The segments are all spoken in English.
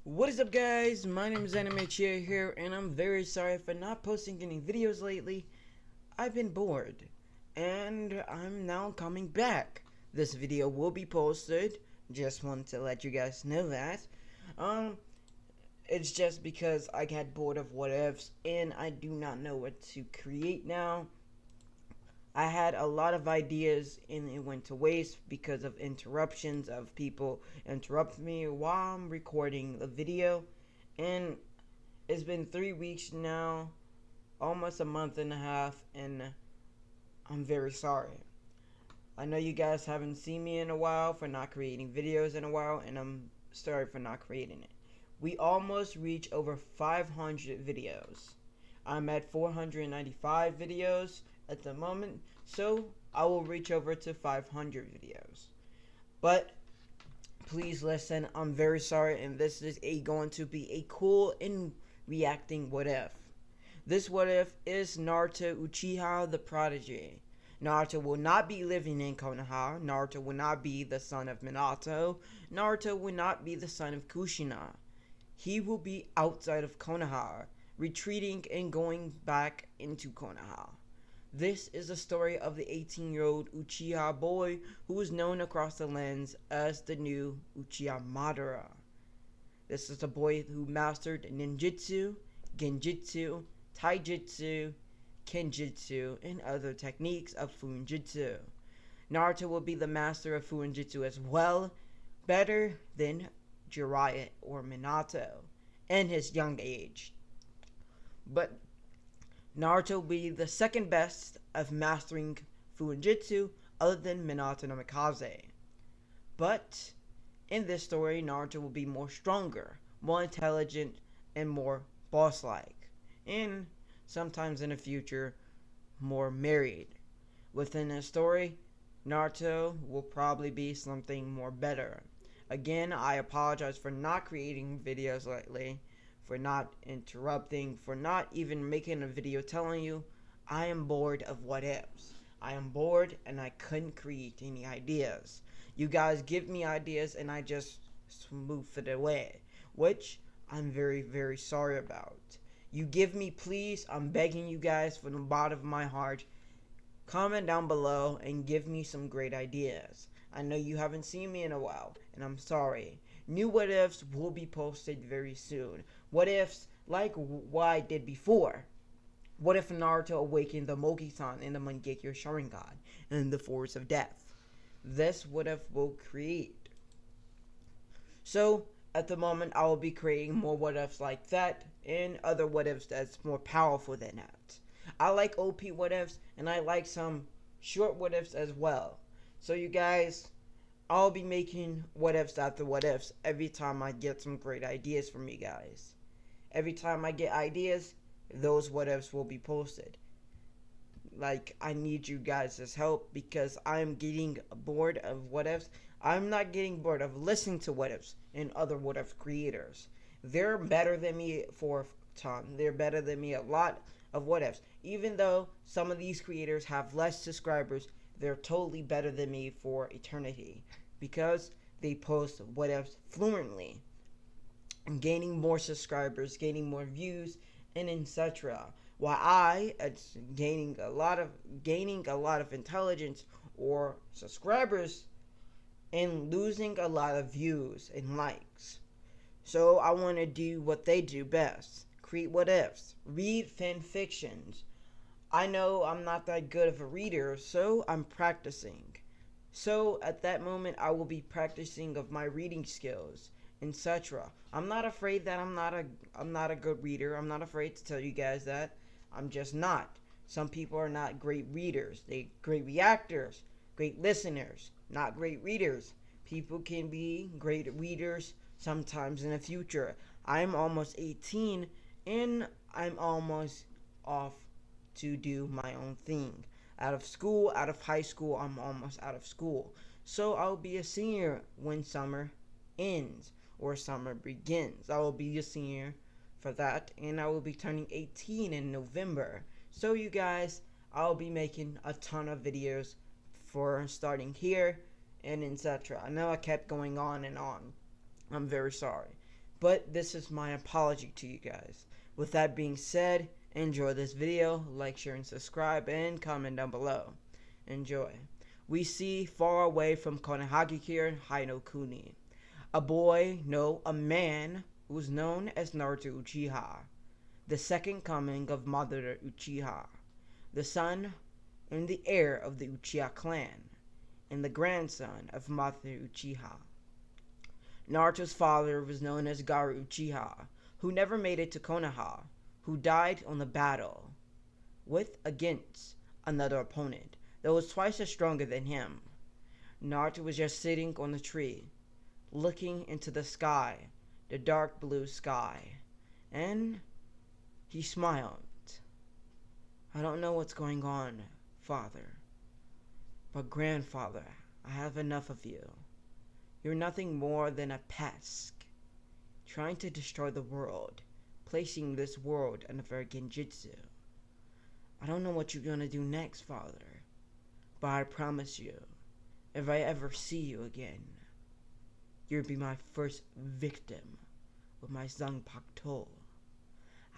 What is up, guys? My name is Uchiha here, and I'm very sorry for not posting any videos lately. I've been bored, and I'm now coming back. This video will be posted. Just wanted to let you guys know that. Um, it's just because I got bored of what ifs, and I do not know what to create now. I had a lot of ideas and it went to waste because of interruptions of people interrupting me while I'm recording the video. And it's been 3 weeks now, almost a month and a half, and I'm very sorry. I know you guys haven't seen me in a while for not creating videos in a while, and I'm sorry for not creating it. We almost reached over 500 videos. I'm at 495 videos at the moment, so I will reach over to 500 videos. But please listen, I'm very sorry, and this is going to be a cool and reacting what if. This what if is Naruto Uchiha the Prodigy. Naruto will not be living in Konoha. Naruto will not be the son of Minato. Naruto will not be the son of Kushina. He will be outside of Konoha, retreating and going back into Konoha. This is the story of the 18-year-old Uchiha boy who is known across the lands as the new Uchiha Madara. This is a boy who mastered ninjutsu, genjutsu, taijutsu, kenjutsu, and other techniques of funjutsu. Naruto will be the master of funjutsu as well, better than Jiraiya or Minato in his young age. But Naruto will be the second best of mastering Fuinjutsu other than Minato no Mikaze. But in this story, Naruto will be more stronger, more intelligent, and more boss-like. And sometimes in the future, more married. Within the story, Naruto will probably be something more better. Again, I apologize for not creating videos lately, for not interrupting, for not even making a video telling you I am bored of what ifs. I am bored and I couldn't create any ideas. You guys give me ideas and I just smooth it away, which I'm very, very sorry about. You give me, please, I'm begging you guys from the bottom of my heart, comment down below and give me some great ideas. I know you haven't seen me in a while, and I'm sorry. New what ifs will be posted very soon. What ifs like what I did before. What if Naruto awakened the Mogi-san in the Mangekyo Sharingan in the Forest of Death? This what if will create. So, at the moment, I will be creating more what ifs like that and other what ifs that's more powerful than that. I like OP what ifs and I like some short what ifs as well. So you guys, I'll be making what ifs after what ifs every time I get some great ideas from you guys. Every time I get ideas, those what ifs will be posted. Like, I need you guys' help because I'm getting bored of what ifs. I'm not getting bored of listening to what ifs and other what if creators. They're better than me for a ton. They're better than me a lot of what ifs. Even though some of these creators have less subscribers, they're totally better than me for eternity because they post what ifs fluently, gaining more subscribers, gaining more views, and etc. While I, it's gaining a lot of intelligence or subscribers and losing a lot of views and likes. So I want to do what they do best. Create what ifs. Read fan fictions. I know I'm not that good of a reader, so I'm practicing. So at that moment I will be practicing of my reading skills, etc. I'm not afraid that I'm not a good reader. I'm not afraid to tell you guys that. I'm just not. Some people are not great readers. They great reactors, great listeners, not great readers. People can be great readers sometimes in the future. I'm almost 18 and I'm almost off to do my own thing. Out of school, out of high school, I'm almost out of school. So I'll be a senior when summer ends or summer begins. I will be a senior for that and I will be turning 18 in November. So you guys, I'll be making a ton of videos for starting here and etc. I know I kept going on and on. I'm very sorry. But this is my apology to you guys. With that being said, enjoy this video, like, share, and subscribe, and comment down below. Enjoy. We see far away from Konoha here Haino Kuni. A boy, no, a man, who was known as Naruto Uchiha, the second coming of Madara Uchiha, the son and the heir of the Uchiha clan, and the grandson of Madara Uchiha. Naruto's father was known as Gaara Uchiha, who never made it to Konoha, who died on the battle against another opponent that was twice as stronger than him. Naruto was just sitting on the tree, looking into the sky, the dark blue sky, and he smiled. I don't know what's going on, father, but grandfather, I have enough of you. You're nothing more than a pest, trying to destroy the world, placing this world under genjutsu. I don't know what you're gonna do next, father, but I promise you, if I ever see you again, you'll be my first victim with my Zanpakuto.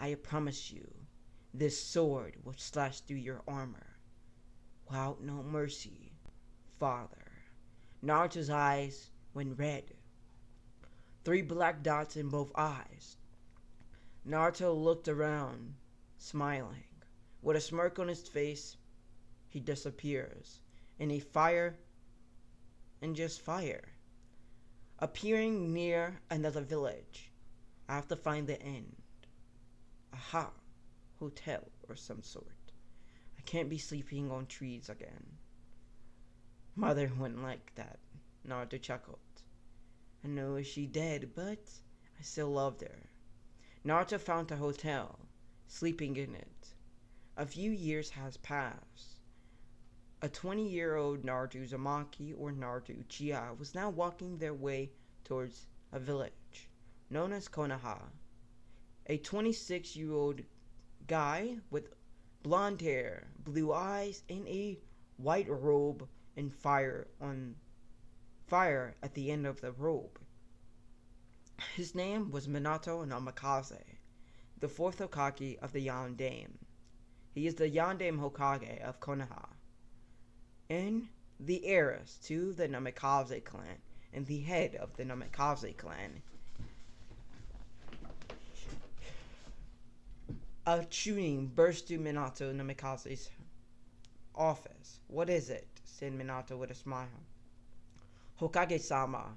I promise you, this sword will slash through your armor without no mercy, father. Naruto's eyes went red. 3 black dots in both eyes. Naruto looked around, smiling. With a smirk on his face, he disappears in a fire and just fire. Appearing near another village. I have to find the end. Aha, hotel or some sort. I can't be sleeping on trees again. Mother wouldn't like that, Naruto chuckled. I know she dead, but I still loved her. Naruto found a hotel, sleeping in it. A few years has passed. A 20-year-old Naruto Uzumaki, or Naruto Uchiha, was now walking their way towards a village known as Konoha. A 26-year-old guy with blonde hair, blue eyes, and a white robe and fire at the end of the robe. His name was Minato Namikaze, the 4th Hokage of the Yondaime. He is the Yondaime Hokage of Konoha, and the heiress to the Namikaze clan, and the head of the Namikaze clan. A Chunin burst through Minato Namikaze's office. What is it? Said Minato with a smile. Hokage-sama,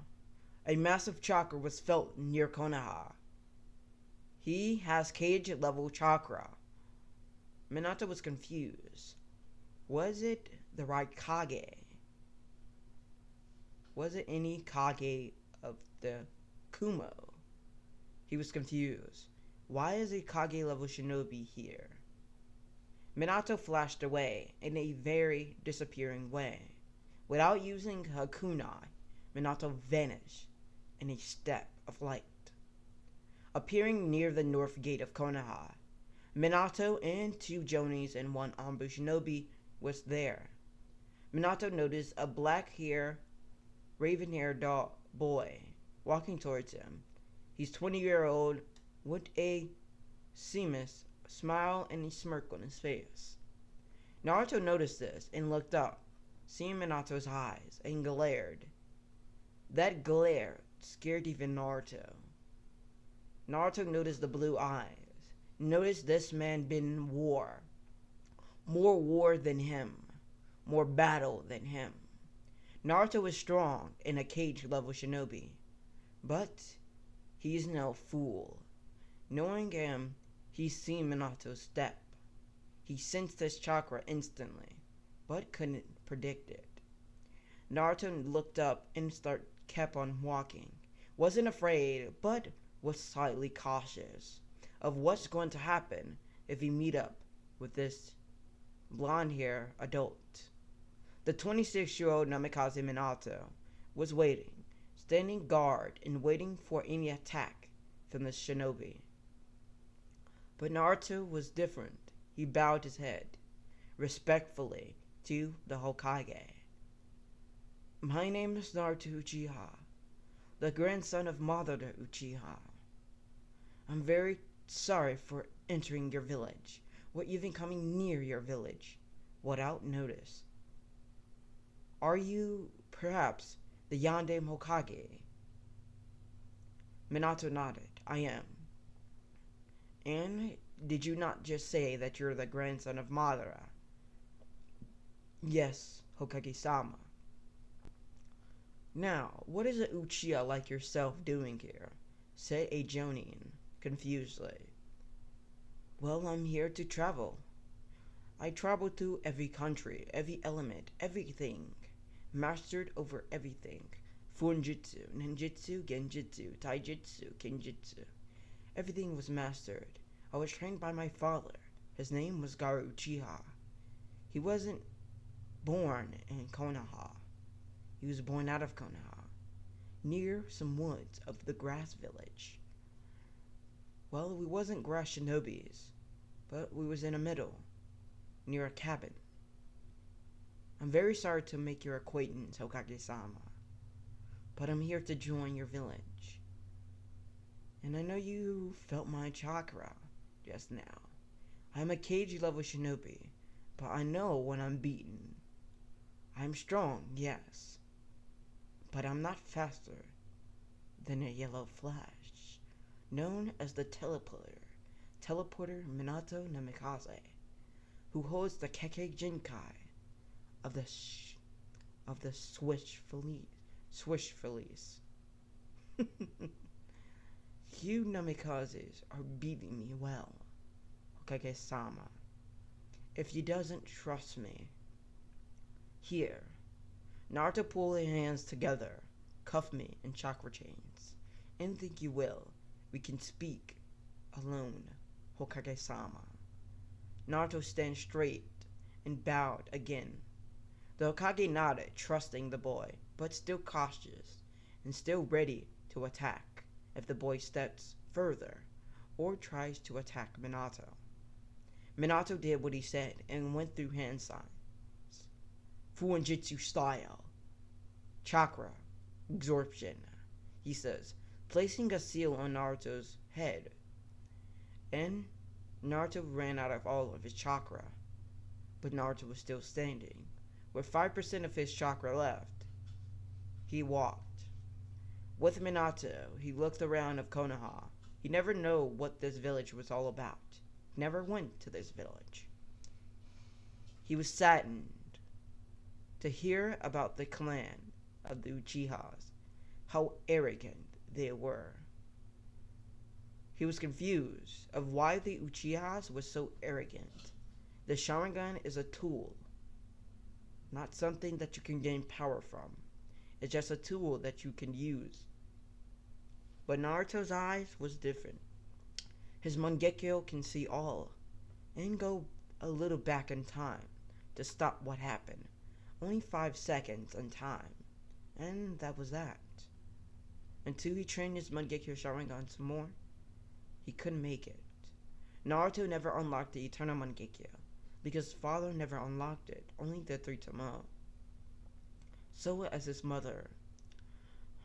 a massive chakra was felt near Konoha. He has cage-level chakra. Minato was confused. Was it the right Kage? Was it any Kage of the Kumo? He was confused. Why is a Kage-level shinobi here? Minato flashed away in a very disappearing way. Without using her kunai, Minato vanished in a step of light. Appearing near the north gate of Konoha, Minato and 2 Jonis and 1 Anbu shinobi was there. Minato noticed a raven-haired boy walking towards him. He's 20-year-old with a seamless smile and a smirk on his face. Naruto noticed this and looked up, seeing Minato's eyes, and glared. That glare scared even Naruto. Naruto noticed the blue eyes, noticed this man been in war. More war than him, more battle than him. Naruto was strong and a cage-level shinobi, but he's no fool. Knowing him, he's seen Minato's step. He sensed his chakra instantly, but couldn't predict it. Naruto looked up and kept on walking. Wasn't afraid, but was slightly cautious of what's going to happen if he meet up with this blonde-haired adult. The 26-year-old Namikaze Minato was waiting, standing guard and waiting for any attack from the shinobi. But Naruto was different. He bowed his head, respectfully, to the Hokage. My name is Naruto Uchiha, the grandson of Madara Uchiha. I'm very sorry for entering your village, or even coming near your village, without notice. Are you, perhaps, the Yandere Hokage? Minato nodded. I am. And did you not just say that you're the grandson of Madara? Yes, Hokage-sama. Now, what is a Uchiha like yourself doing here? Said a Jonin, confusedly. Well, I'm here to travel. I travel through every country, every element, everything. Mastered over everything. Funjutsu, ninjutsu, genjutsu, taijutsu, kenjutsu. Everything was mastered. I was trained by my father. His name was Gaara Uchiha. He wasn't born in Konoha. He was born out of Konoha, near some woods of the grass village. Well, we wasn't grass shinobis, but we was in the middle, near a cabin. I'm very sorry to make your acquaintance, Hokage-sama, but I'm here to join your village. And I know you felt my chakra just now. I'm a Kage level shinobi, but I know when I'm beaten. I'm strong, yes, but I'm not faster than a yellow flash, known as the teleporter Minato Namikaze, who holds the Kekkei Jinkai of the Swish Felice. You Namikazes are beating me well, Hokage-sama. If you doesn't trust me, here, Naruto pull your hands together, cuff me in chakra chains. And think you will, we can speak alone, Hokage-sama. Naruto stands straight and bowed again. The Hokage nodded, trusting the boy, but still cautious, and still ready to attack if the boy steps further, or tries to attack Minato. Minato did what he said, and went through hand signs. Fuinjutsu style. Chakra. Absorption, he says, placing a seal on Naruto's head. And Naruto ran out of all of his chakra, but Naruto was still standing. With 5% of his chakra left, he walked. With Minato, he looked around of Konoha. He never knew what this village was all about. He never went to this village. He was saddened to hear about the clan of the Uchihas, how arrogant they were. He was confused of why the Uchihas were so arrogant. The Sharingan is a tool, not something that you can gain power from. It's just a tool that you can use. But Naruto's eyes was different. His Mangekyo can see all, and go a little back in time to stop what happened. Only 5 seconds in time, and that was that. Until he trained his Mangekyo Sharingan some more, he couldn't make it. Naruto never unlocked the Eternal Mangekyo, because his father never unlocked it, only the 3 Tomo. So as his mother.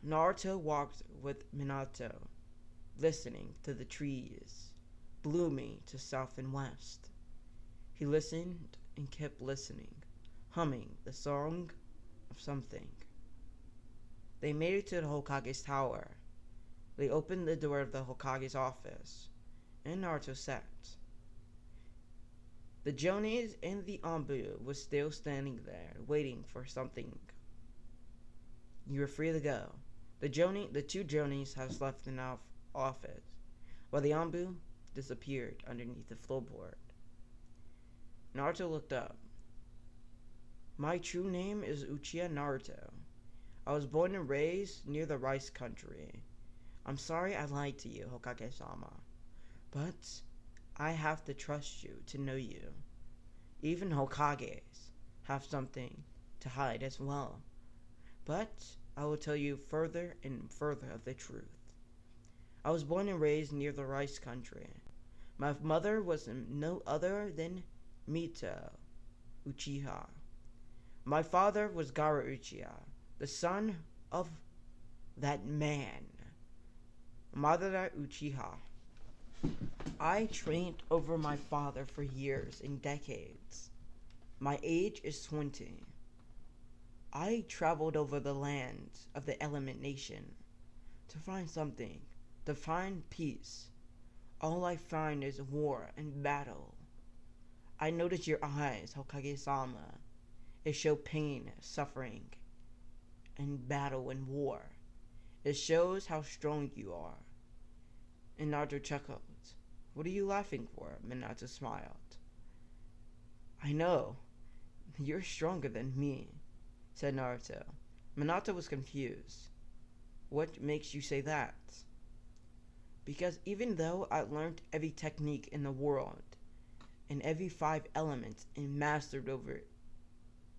Naruto walked with Minato, listening to the trees, blooming to south and west. He listened and kept listening, humming the song of something. They made it to the Hokage's tower. They opened the door of the Hokage's office, and Naruto sat. The Jonis and the Anbu was still standing there, waiting for something. You were free to go. The two Jonis has left the office, while the Anbu disappeared underneath the floorboard. Naruto looked up. My true name is Uchiha Naruto. I was born and raised near the rice country. I'm sorry I lied to you, Hokage-sama, but I have to trust you to know you. Even Hokages have something to hide as well. But I will tell you further and further of the truth. I was born and raised near the rice country. My mother was no other than Mito Uchiha. My father was Gaara Uchiha, the son of that man, Madara Uchiha. I trained over my father for years and decades. My age is 20. I traveled over the lands of the Element Nation to find something, to find peace. All I find is war and battle. I notice your eyes, Hokage-sama. It shows pain, suffering, and battle and war. It shows how strong you are. And Naruto chuckled. What are you laughing for? Minato smiled. I know. You're stronger than me, said Naruto. Minato was confused. What makes you say that? Because even though I learned every technique in the world, and every 5 elements and mastered over it,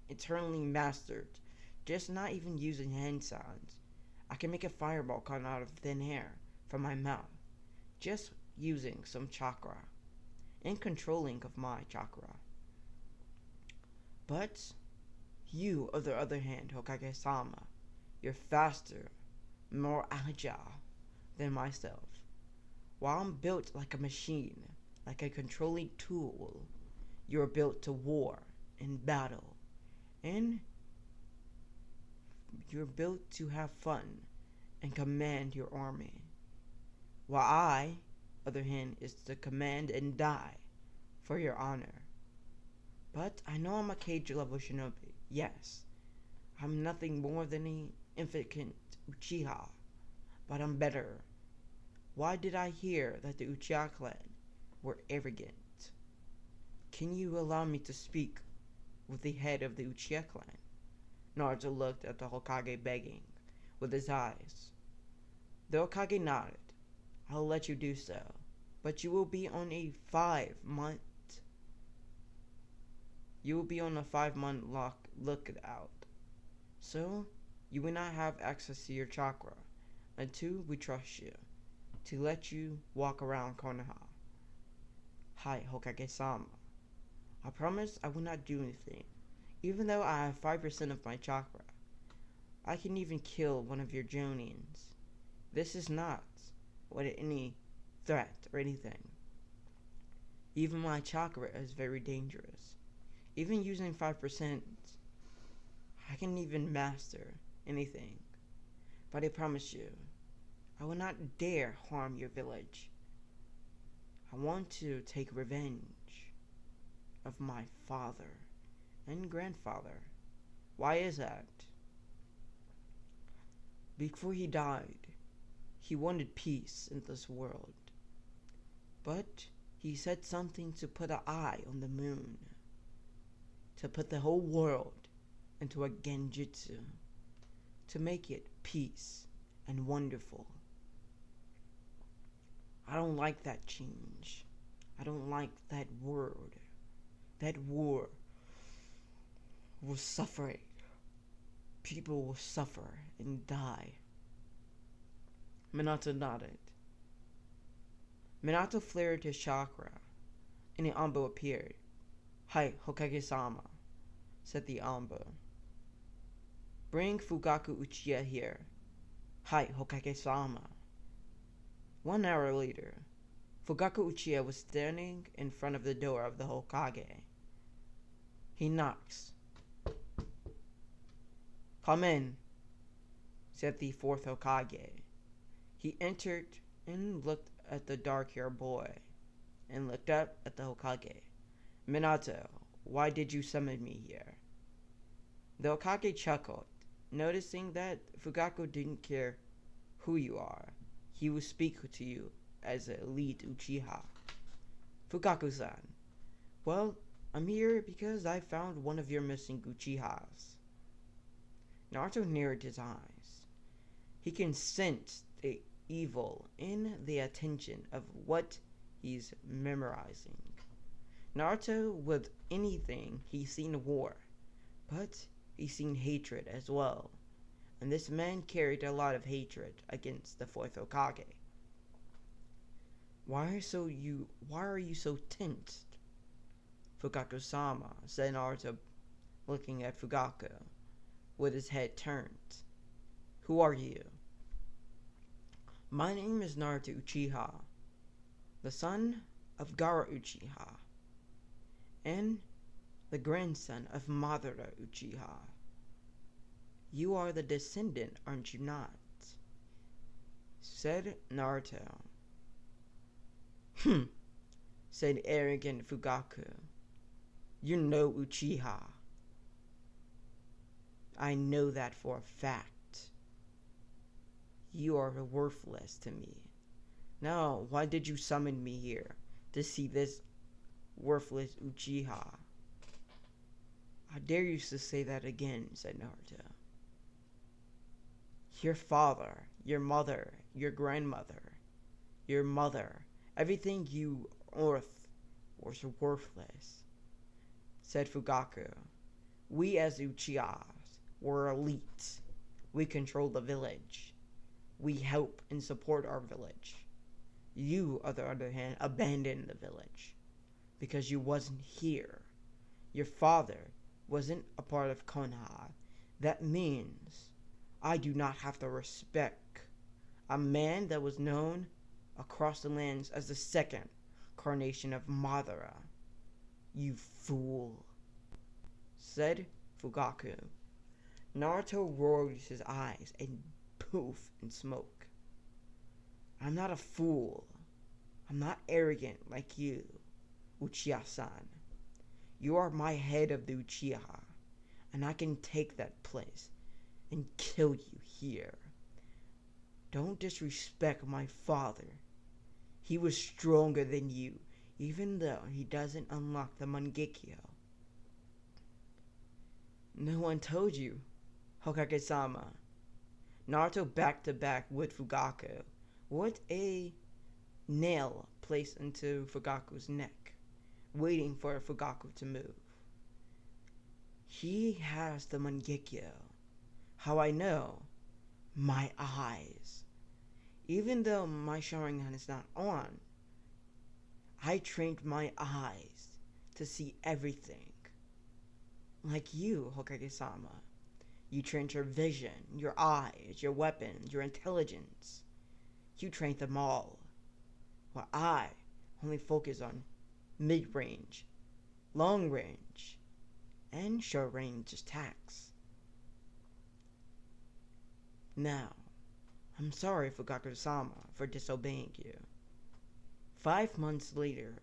eternally mastered, just not even using hand sounds, I can make a fireball come out of thin air from my mouth, just using some chakra, and controlling of my chakra. But you, on the other hand, Hokage-sama, you're faster, more agile than myself. While I'm built like a machine, like a controlling tool, you're built to war and battle, and you're built to have fun and command your army. While I, other hand, is to command and die for your honor. But I know I'm a cage level shinobi, yes. I'm nothing more than an infant Uchiha, but I'm better. Why did I hear that the Uchiha clan were arrogant? Can you allow me to speak with the head of the Uchiha clan? Naruto looked at the Hokage begging with his eyes. The Hokage nodded. I'll let you do so, but you will be on a 5-month. You will be on a 5-month lookout. So, you will not have access to your chakra until we trust you to let you walk around Konoha. Hi, Hokage-sama. I promise I will not do anything, even though I have 5% of my chakra. I can even kill one of your Jonins. This is not any threat or anything. Even my chakra is very dangerous. Even using 5%, I can even master anything. But I promise you, I will not dare harm your village. I want to take revenge of my father and grandfather. Why is that? Before he died, he wanted peace in this world. But he said something to put an eye on the moon. To put the whole world into a genjutsu. To make it peace and wonderful. I don't like that change. I don't like that word. That war will suffer. People will suffer and die. Minato nodded. Minato flared his chakra, and the Anbo appeared. Hi, Hokage-sama, said the Anbo. Bring Fugaku Uchiha here. Hi, Hokage-sama. 1 hour later, Fugaku Uchiha was standing in front of the door of the Hokage. He knocks. Come in, said the 4th Hokage. He entered and looked at the dark-haired boy, and looked up at the Hokage. Minato, why did you summon me here? The Hokage chuckled, noticing that Fugaku didn't care who you are. He will speak to you as an elite Uchiha. Fugaku-san, well, I'm here because I found one of your missing Uchihas. Naruto narrowed his eyes. He can sense the evil in the attention of what he's memorizing. Naruto, with anything, he's seen war, but he's seen hatred as well. And this man carried a lot of hatred against the 4th Hokage. Why are you so tensed? Fugaku-sama, said Naruto, looking at Fugaku, with his head turned. Who are you? My name is Naruto Uchiha. the son of Gara Uchiha, and the grandson of Madara Uchiha. You are the descendant, aren't you not? Said Naruto. Said arrogant Fugaku. You're no Uchiha. I know that for a fact. You are worthless to me. Now, why did you summon me here? To see this worthless Uchiha? I dare you to say that again, said Naruto. Your father, your mother, your grandmother, your mother, everything you earth was worthless, said Fugaku. We as Uchihas were elite. We control the village. We help and support our village. You, on the other hand, abandoned the village because you wasn't here. Your father wasn't a part of Konoha. That means I do not have to respect a man that was known across the lands as the second incarnation of Madara. You fool, said Fugaku. Naruto rolled his eyes and poof in smoke. I'm not a fool. I'm not arrogant like you, Uchiha-san. You are my head of the Uchiha, and I can take that place and kill you here. Don't disrespect my father. He was stronger than you, even though he doesn't unlock the Mangekyo. No one told you, Hokage-sama. Naruto back to back with Fugaku, with a nail placed into Fugaku's neck, waiting for Fugaku to move. He has the Mangekyo. How I know? My eyes. Even though my Sharingan is not on, I trained my eyes to see everything. Like you, Hokage-sama. You trained your vision, your eyes, your weapons, your intelligence. You trained them all. While I only focus on mid-range, long-range, and short-range attacks. Now, I'm sorry, Fugaku-sama, for disobeying you. 5 months later,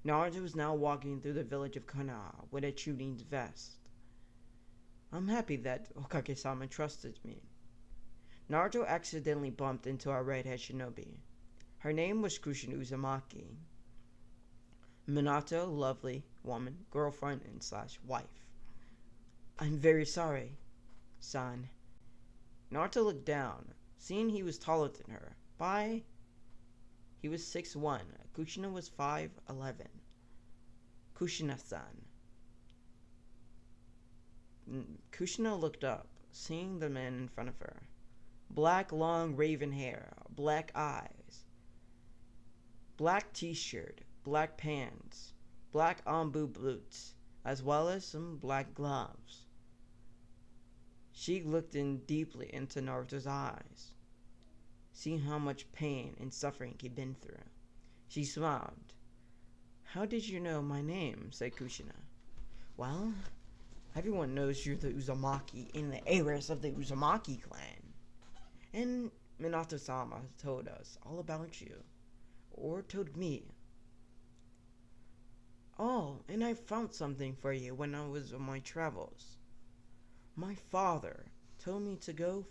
Naruto is now walking through the village of Konoha with a Chunin's vest. I'm happy that Hokage-sama trusted me. Naruto accidentally bumped into our redhead shinobi. Her name was Kushina Uzumaki. Minato, lovely woman, girlfriend, and / wife. I'm very sorry, son. Naruto looked down, seeing he was taller than her. He was 6'1". Kushina was 5'11". Kushina-san. Kushina looked up, seeing the man in front of her. Black, long, raven hair, black eyes, black t-shirt, black pants, black ombu boots, as well as some black gloves. She looked in deeply into Naruto's eyes, seeing how much pain and suffering he'd been through. She smiled. How did you know my name? Said Kushina. Well, everyone knows you're the Uzumaki in the heirs of the Uzumaki clan. And Minato-sama told us all about you. Or told me. Oh, and I found something for you when I was on my travels. My father told me to go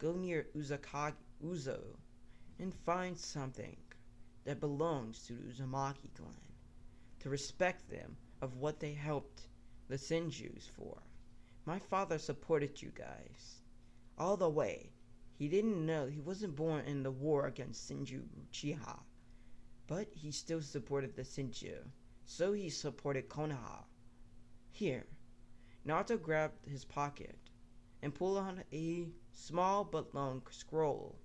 near Uzo, and find something that belongs to the Uzumaki clan, to respect them of what they helped the Senjus for. My father supported you guys all the way. He didn't know he wasn't born in the war against Senju Uchiha, but he still supported the Senju, so he supported Konoha. Here, Naruto grabbed his pocket and pulled out a small but long scroll.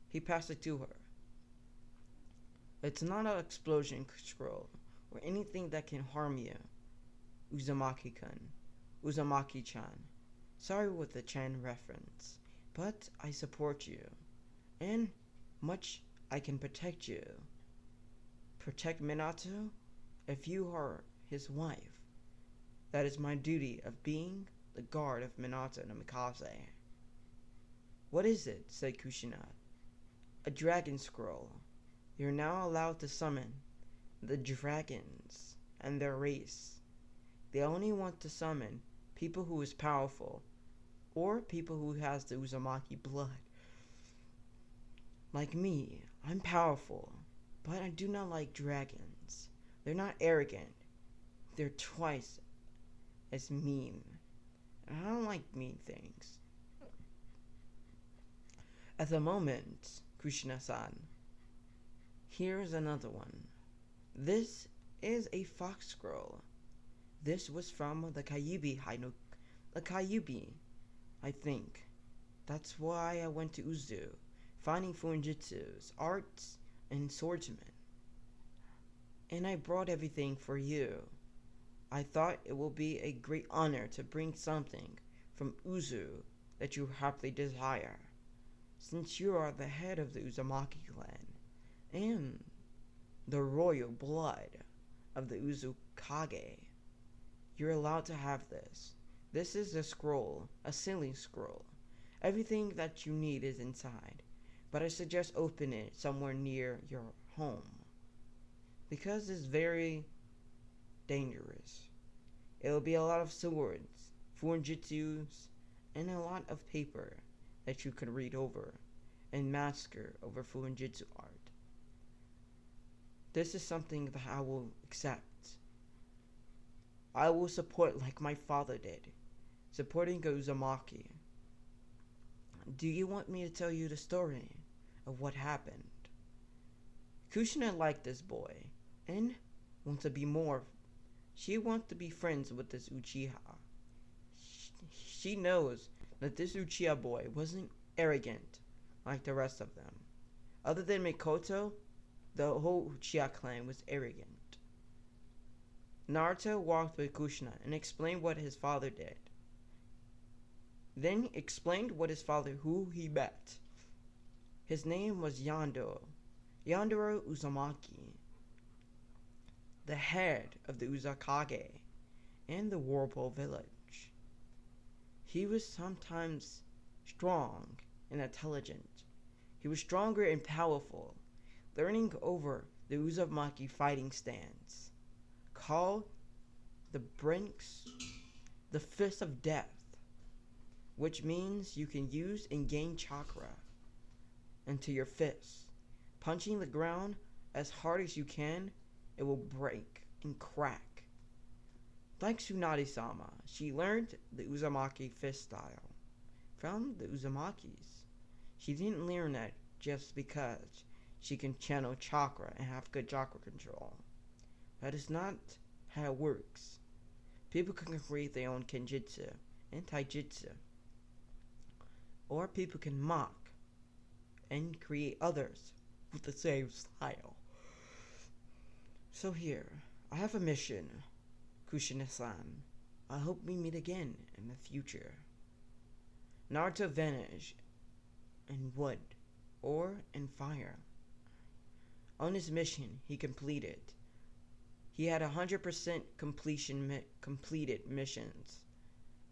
He passed it to her. It's not an explosion scroll or anything that can harm you, Uzumaki-kun, Uzumaki-chan. Sorry with the Chan reference, but I support you, and much I can protect you. Protect Minato? If you are his wife, that is my duty of being the guard of Minato no Mikaze. What is it? Said Kushina. A dragon scroll. You're now allowed to summon the dragons and their race. They only want to summon people who is powerful or people who has the Uzumaki blood. Like me, I'm powerful, but I do not like dragons. They're not arrogant. They're twice as mean. And I don't like mean things. At the moment, Kushina-san, here's another one. This is a fox scroll. This was from the Kyuubi the Kyuubi, I think. That's why I went to Uzu, finding Fuinjitsu's, arts, and swordsmen. And I brought everything for you. I thought it will be a great honor to bring something from Uzu that you happily desire, since you are the head of the Uzumaki clan, and the royal blood of the Uzukage. You're allowed to have this. This is a scroll, a sealing scroll. Everything that you need is inside, but I suggest open it somewhere near your home, because it's very dangerous. It will be a lot of swords, fuinjitsus, and a lot of paper that you could read over and master over fuinjitsu art. This is something that I will accept. I will support like my father did, supporting Uzumaki. Do you want me to tell you the story of what happened? Kushina liked this boy and wants to be more. She wants to be friends with this Uchiha. She knows that this Uchiha boy wasn't arrogant like the rest of them. Other than Mikoto, the whole Uchiha clan was arrogant. Naruto walked with Kushina and explained what his father did. Then explained what his father, who he met. His name was Yandoro Uzumaki, the head of the Uzukage and the Whirlpool village. He was sometimes strong and intelligent. He was stronger and powerful, learning over the Uzumaki fighting stance, called the Brinks, the Fist of Death, which means you can use and gain chakra into your fist. Punching the ground as hard as you can, it will break and crack. Like Tsunade-sama, she learned the Uzumaki fist style from the Uzumakis. She didn't learn that just because she can channel chakra and have good chakra control. That is not how it works. People can create their own kenjutsu and taijutsu. Or people can mock and create others with the same style. So here, I have a mission, Kushina-san. I hope we meet again in the future. Naruto vanished in wood or in fire. On his mission he completed. He had 100% completed missions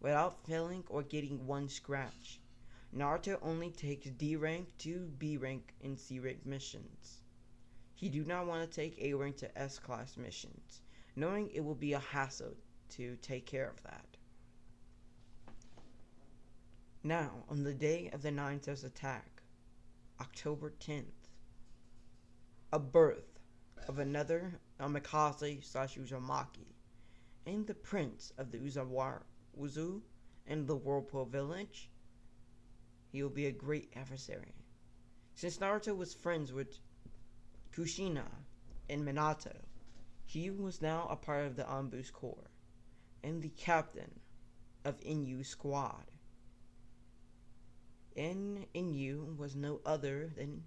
without failing or getting one scratch. Naruto only takes D rank to B rank and C rank missions. He do not want to take A rank to S class missions, knowing it will be a hassle to take care of that. Now, on the day of the Ninetales attack, October 10th, a birth of another Namikaze / Uzumaki, and the prince of the Uzu and the Whirlpool village. He will be a great adversary. Since Naruto was friends with Kushina and Minato, he was now a part of the Anbu's Corps and the captain of Inyu's squad. And Inyu was no other than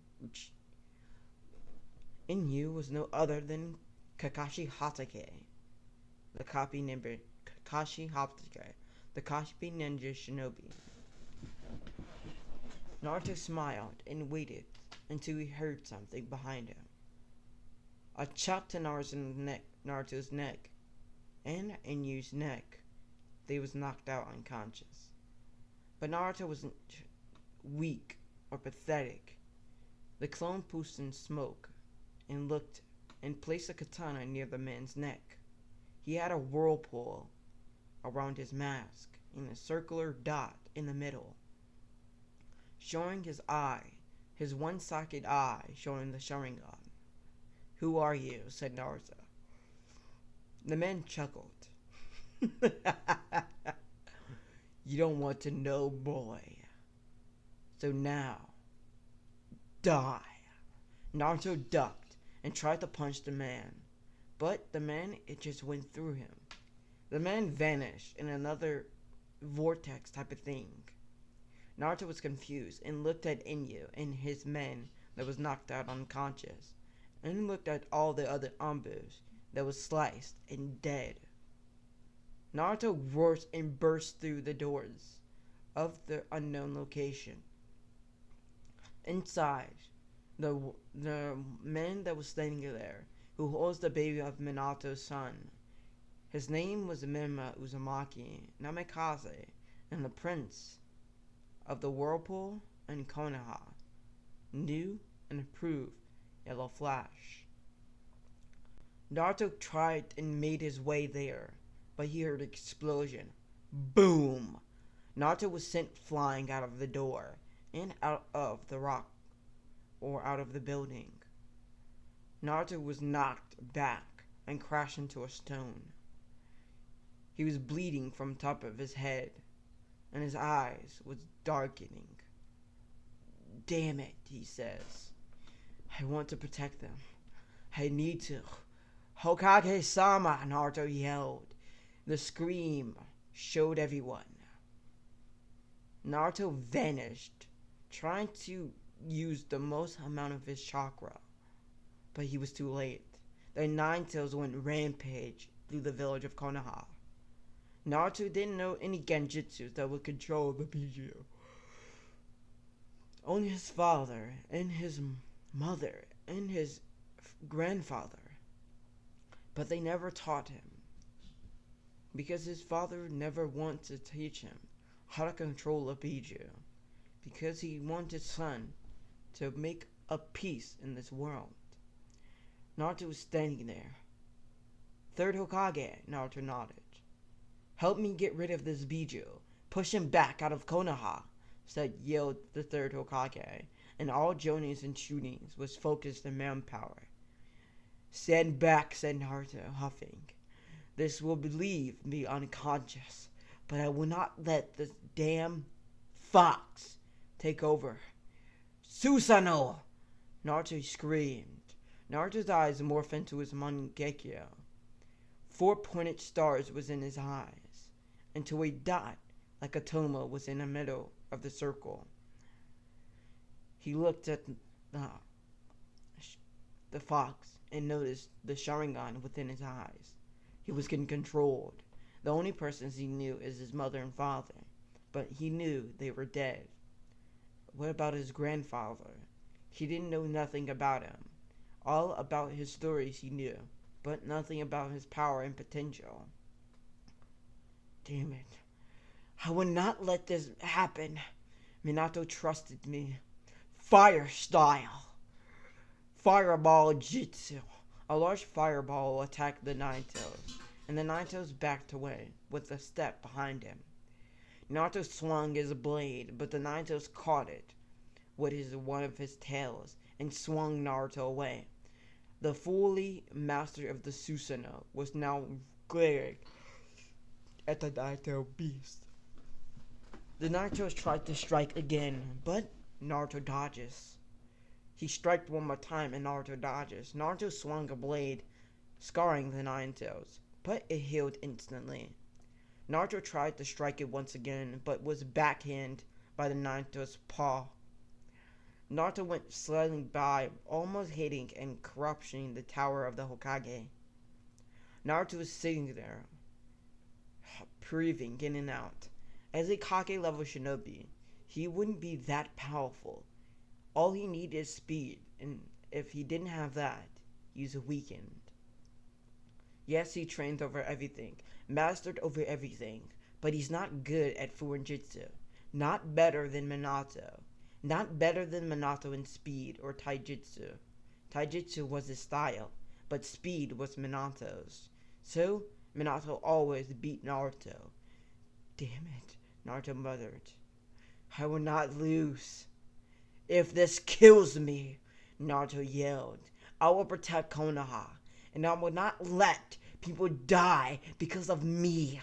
Kakashi Hatake, the copy ninja shinobi. Naruto smiled and waited until he heard something behind him. A chop to Naruto's neck, and Inyu's neck. They was knocked out unconscious. But Naruto wasn't weak or pathetic. The clone pushed in smoke and looked and placed a katana near the man's neck. He had a whirlpool around his mask and a circular dot in the middle, showing his eye, his one-socket eye showing the Sharingan. "Who are you?" said Naruto. The man chuckled. "You don't want to know, boy. So now, die." Naruto ducked and tried to punch the man, but it just went through him. The man vanished in another vortex type of thing. Naruto was confused and looked at Inyu and his men that was knocked out unconscious, and looked at all the other Ambus that was sliced and dead. Naruto roared and burst through the doors of the unknown location. Inside, the man that was standing there, who holds the baby of Minato's son. His name was Mima Uzumaki Namikaze, and the prince of the Whirlpool and Konoha, new and approved Yellow Flash. Naruto tried and made his way there, but he heard an explosion. Boom! Naruto was sent flying out of the door and out of the rock, or out of the building. Naruto was knocked back and crashed into a stone. He was bleeding from top of his head, and his eyes was darkening. "Damn it," he says. "I want to protect them. I need to." "Hokage-sama," Naruto yelled. The scream showed everyone. Naruto vanished, trying to use the most amount of his chakra, but he was too late. The Nine Tails went rampage through the village of Konoha. Naruto didn't know any genjutsus that would control the Biju. Only his father and his mother and his grandfather. But they never taught him, because his father never wanted to teach him how to control a Biju, because he wanted his son to make a peace in this world. Naruto was standing there. "Third Hokage," Naruto nodded. "Help me get rid of this Biju. Push him back out of Konoha," yelled the third Hokage, and all Jonins and Chunins was focused in manpower. "Stand back," said Naruto, huffing. "This will leave me unconscious, but I will not let this damn fox take over." "Susanoo!" Naruto screamed. Naruto's eyes morphed into his Mangekyo. 4 pointed stars was in his eyes, until a dot like a Toma was in the middle of the circle. He looked at the fox and noticed the Sharingan within his eyes. He was getting controlled. The only persons he knew is his mother and father, but he knew they were dead. What about his grandfather? He didn't know nothing about him. All about his stories he knew, but nothing about his power and potential. "Damn it. I will not let this happen. Minato trusted me. Fire style. Fireball jutsu." A large fireball attacked the Nine Tails, and the Nine Tails backed away with a step behind him. Naruto swung his blade, but the Nine Tails caught it with one of his tails and swung Naruto away. The fully master of the Susanoo was now glaring at the Nine Tailed beast. The Nine Tails tried to strike again, but Naruto dodges. He struck one more time and Naruto dodges. Naruto swung a blade, scarring the Nine Tails, but it healed instantly. Naruto tried to strike it once again, but was backhanded by the Nine Tails' paw. Naruto went sliding by, almost hitting and corrupting the tower of the Hokage. Naruto was sitting there, breathing in and out. As a Kage level shinobi, he wouldn't be that powerful. All he needed is speed, and if he didn't have that, he's weakened. Yes, he trained over everything, mastered over everything, but he's not good at Furinjitsu. Not better than Minato. Not better than Minato in speed or taijutsu. Taijutsu was his style, but speed was Minato's. So, Minato always beat Naruto. Damn it, Naruto muttered. I will not lose. If this kills me, Naruto yelled, I will protect Konoha, and I will not let people die because of me.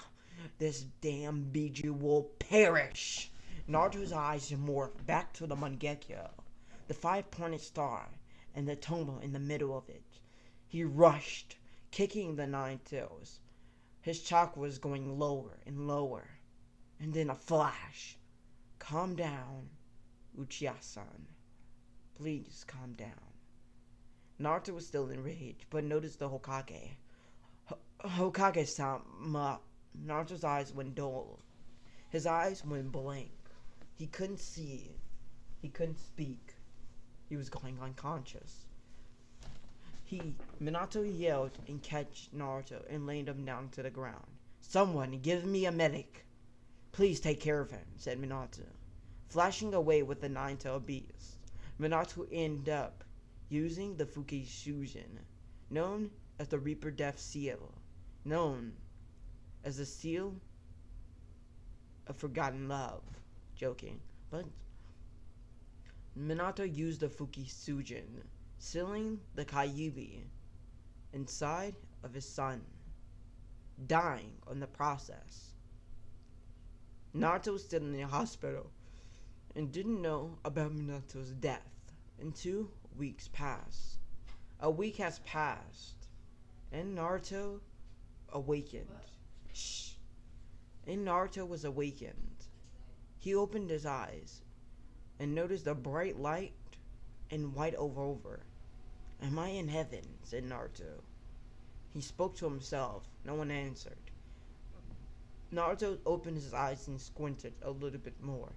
This damn Biju will perish. Naruto's eyes morphed back to the Mangekyo, the five-pointed star, and the tomo in the middle of it. He rushed, kicking the nine tails. His chakra was going lower and lower. And then a flash. Calm down, Uchiha-san. Please calm down. Naruto was still enraged, but noticed the Hokage. Hokage-sama. Naruto's eyes went dull. His eyes went blank. He couldn't see. He couldn't speak. He was going unconscious. Minato yelled and catched Naruto and laid him down to the ground. Someone give me a medic. Please take care of him, said Minato. Flashing away with the nine-tailed beast, Minato ended up using the Fuki Shujin, known as the Reaper Death Seal, known as the Seal of Forgotten Love. Joking, but Minato used the Fuki Shujin, sealing the Kyuubi inside of his son, dying on the process. Naruto was still in the hospital and didn't know about Minato's death. And 2 weeks passed. A week has passed, and Naruto awakened. Shh. And Naruto was awakened. He opened his eyes and noticed a bright light and white over. Am I in heaven? Said Naruto. He spoke to himself. No one answered. Naruto opened his eyes and squinted a little bit more.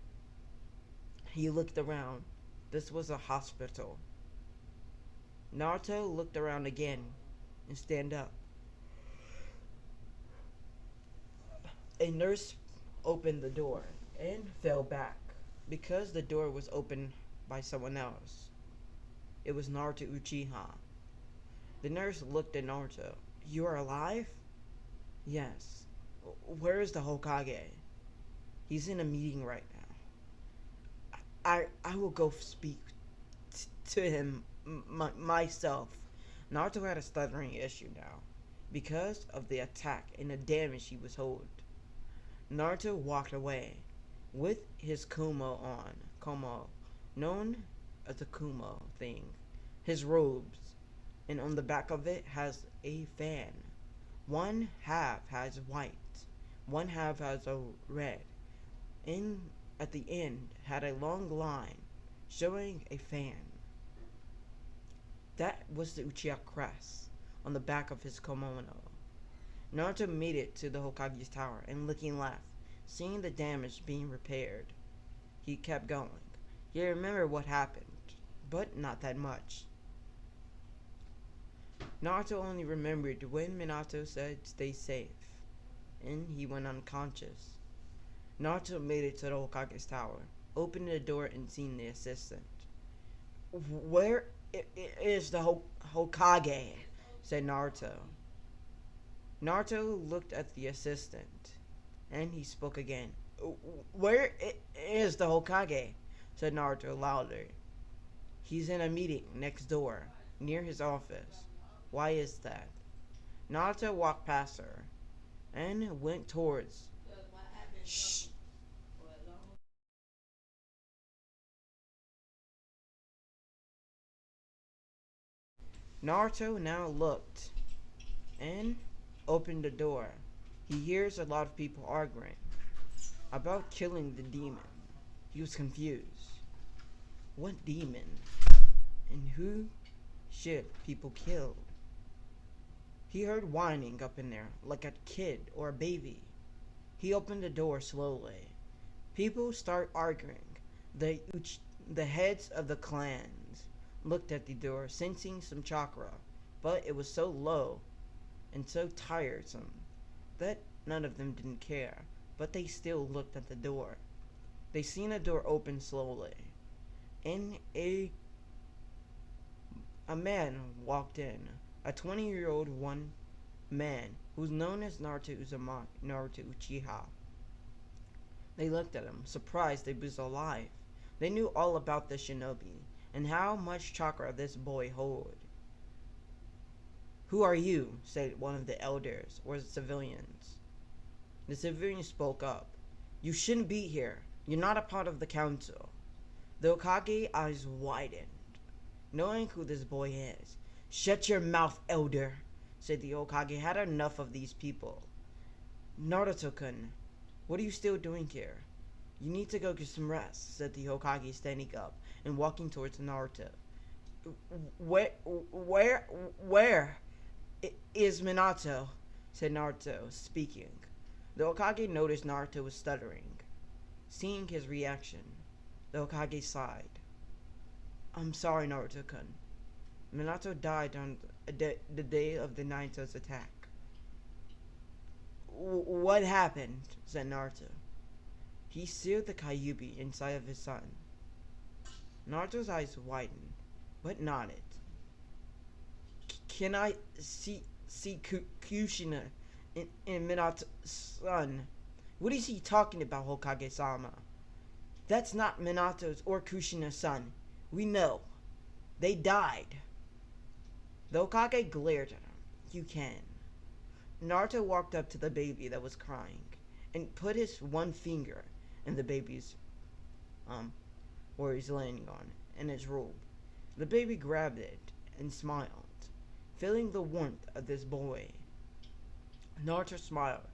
He looked around. This was a hospital. Naruto looked around again and stood up. A nurse opened the door and fell back because the door was opened by someone else. It was Naruto Uchiha. The nurse looked at Naruto. You are alive? Yes. Where is the Hokage? He's in a meeting right now. I will go speak to him myself. Naruto had a stuttering issue now because of the attack and the damage he was holding. Naruto walked away with his Komo, known as the Kumo thing, his robes, and on the back of it has a fan. One half has white, one half has a red, and at the end had a long line showing a fan. That was the Uchiha crest on the back of his kimono. Naruto made it to the Hokage's tower and looking left, seeing the damage being repaired. He kept going. He remembered what happened, but not that much. Naruto only remembered when Minato said stay safe, and he went unconscious. Naruto made it to the Hokage's tower, opened the door and seen the assistant. Where is the Hokage? Said Naruto. Naruto looked at the assistant, and he spoke again. Where is the Hokage? Said Naruto louder. He's in a meeting next door, near his office. Why is that? Naruto walked past her, and went towards. Shh. Naruto now looked, and opened the door. He hears a lot of people arguing about killing the demon. He was confused. What demon? And who should people kill? He heard whining up in there, like a kid or a baby. He opened the door slowly. People start arguing. The The heads of the clans looked at the door, sensing some chakra, but it was so low and so tiresome that none of them didn't care, but they still looked at the door. They seen a door open slowly, and a man walked in, a 20-year-old one man who's known as Naruto Uzumaki, Naruto Uchiha. They looked at him, surprised he was alive. They knew all about the shinobi and how much chakra this boy held. "Who are you?" said one of the elders, or the civilians. The civilian spoke up. "You shouldn't be here. You're not a part of the council." The Hokage eyes widened, knowing who this boy is. "Shut your mouth, elder," said the Hokage. Had enough of these people. "Naruto-kun, what are you still doing here?" "You need to go get some rest," said the Hokage, standing up and walking towards Naruto. Where is Minato?" said Naruto, speaking. The Hokage noticed Naruto was stuttering. Seeing his reaction, the Hokage sighed. "I'm sorry, Naruto-kun. Minato died on the day of the Naito's attack." "What happened?" said Naruto. "He sealed the Kyuubi inside of his son." Naruto's eyes widened, but nodded. "Can I see Kushina in Minato's son?" "What is he talking about, Hokage-sama? That's not Minato's or Kushina's son. We know. They died." The Hokage glared at him. "You can." Naruto walked up to the baby that was crying and put his one finger in the baby's where he's laying on in his robe. The baby grabbed it and smiled, feeling the warmth of this boy. Naruto smiled.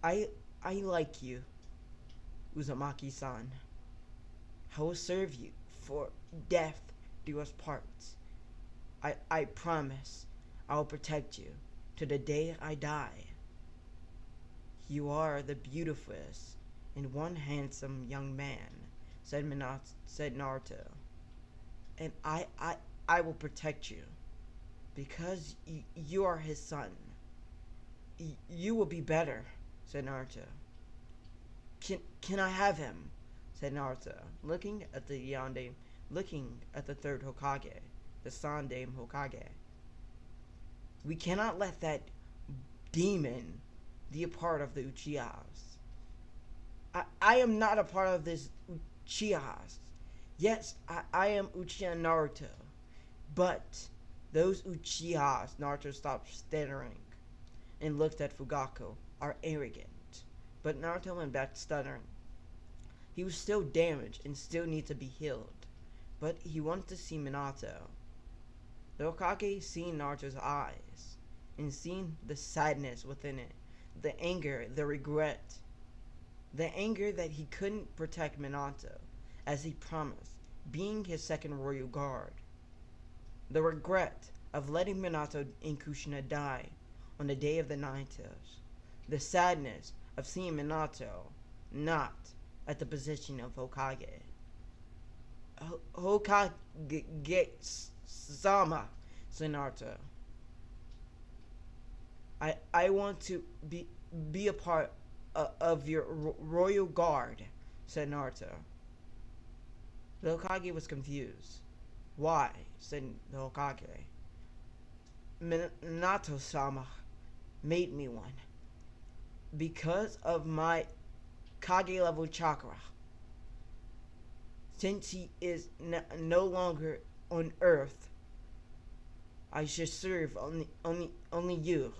I like you, Uzumaki-san. I will serve you for death do us parts. I promise I will protect you to the day I die." "You are the beautifulest and one handsome young man," said Naruto. "And I will protect you because you are his son. You will be better," said Naruto. Can I have him?" said Naruto, looking at the third Hokage, the Sandame Hokage. "We cannot let that demon be a part of the Uchihas." I am not a part of this Uchihas. Yes, I am Uchiha Naruto. But those Uchihas," Naruto stopped stuttering and looked at Fugaku, "are arrogant." But Naruto went back stuttering. He was still damaged and still needed to be healed. But he wanted to see Minato. The Hokage seen Naruto's eyes and seen the sadness within it, the anger, the regret. The anger that he couldn't protect Minato, as he promised, being his second royal guard. The regret of letting Minato and Kushina die on the day of the Naitos. The sadness of seeing Minato not at the position of Hokage. "Hokage-sama," said Naruto. I want to be a part of your royal guard," said Naruto. The Hokage was confused. "Why?" said the Hokage. "Minato-sama made me one. Because of my Kage level chakra. Since he is no longer on Earth, I should serve only you,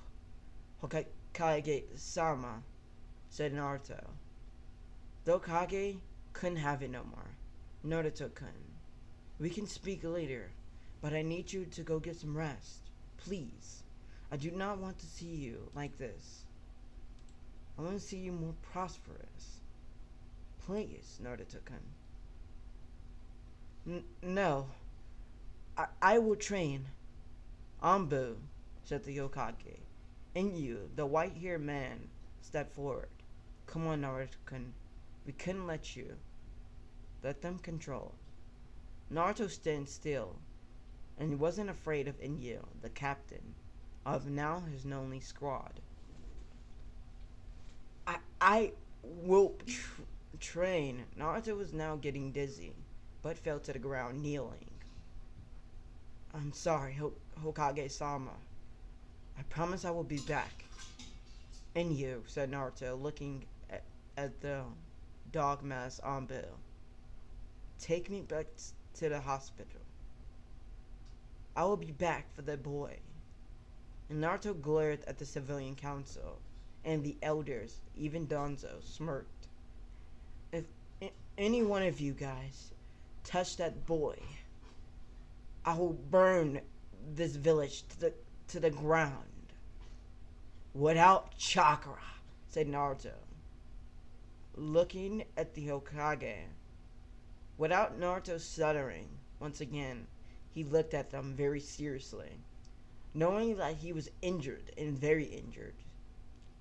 Hokage-sama," said Naruto. The Hokage couldn't have it no more. "Naruto-kun, we can speak later, but I need you to go get some rest. Please. I do not want to see you like this. I want to see you more prosperous. Please, Naruto-kun." No. I will train." "Anbu," said the Hokage. And you, the white-haired man, stepped forward. "Come on, Naruto-kun. We couldn't let you." Let them control. Naruto stood still, and he wasn't afraid of Inyo, the captain of now his lonely squad. I will train. Naruto was now getting dizzy, but fell to the ground, kneeling. I'm sorry, Hokage-sama. I promise I will be back. And you, said Naruto, looking at the dog mask on Bill. Take me back to the hospital. I will be back for the boy. And Naruto glared at the civilian council, and the elders, even Danzo, smirked. If any one of you guys touch that boy, I will burn this village to the ground. Without chakra, said Naruto, looking at the Hokage. Without Naruto stuttering, once again, he looked at them very seriously. Knowing that he was injured and very injured,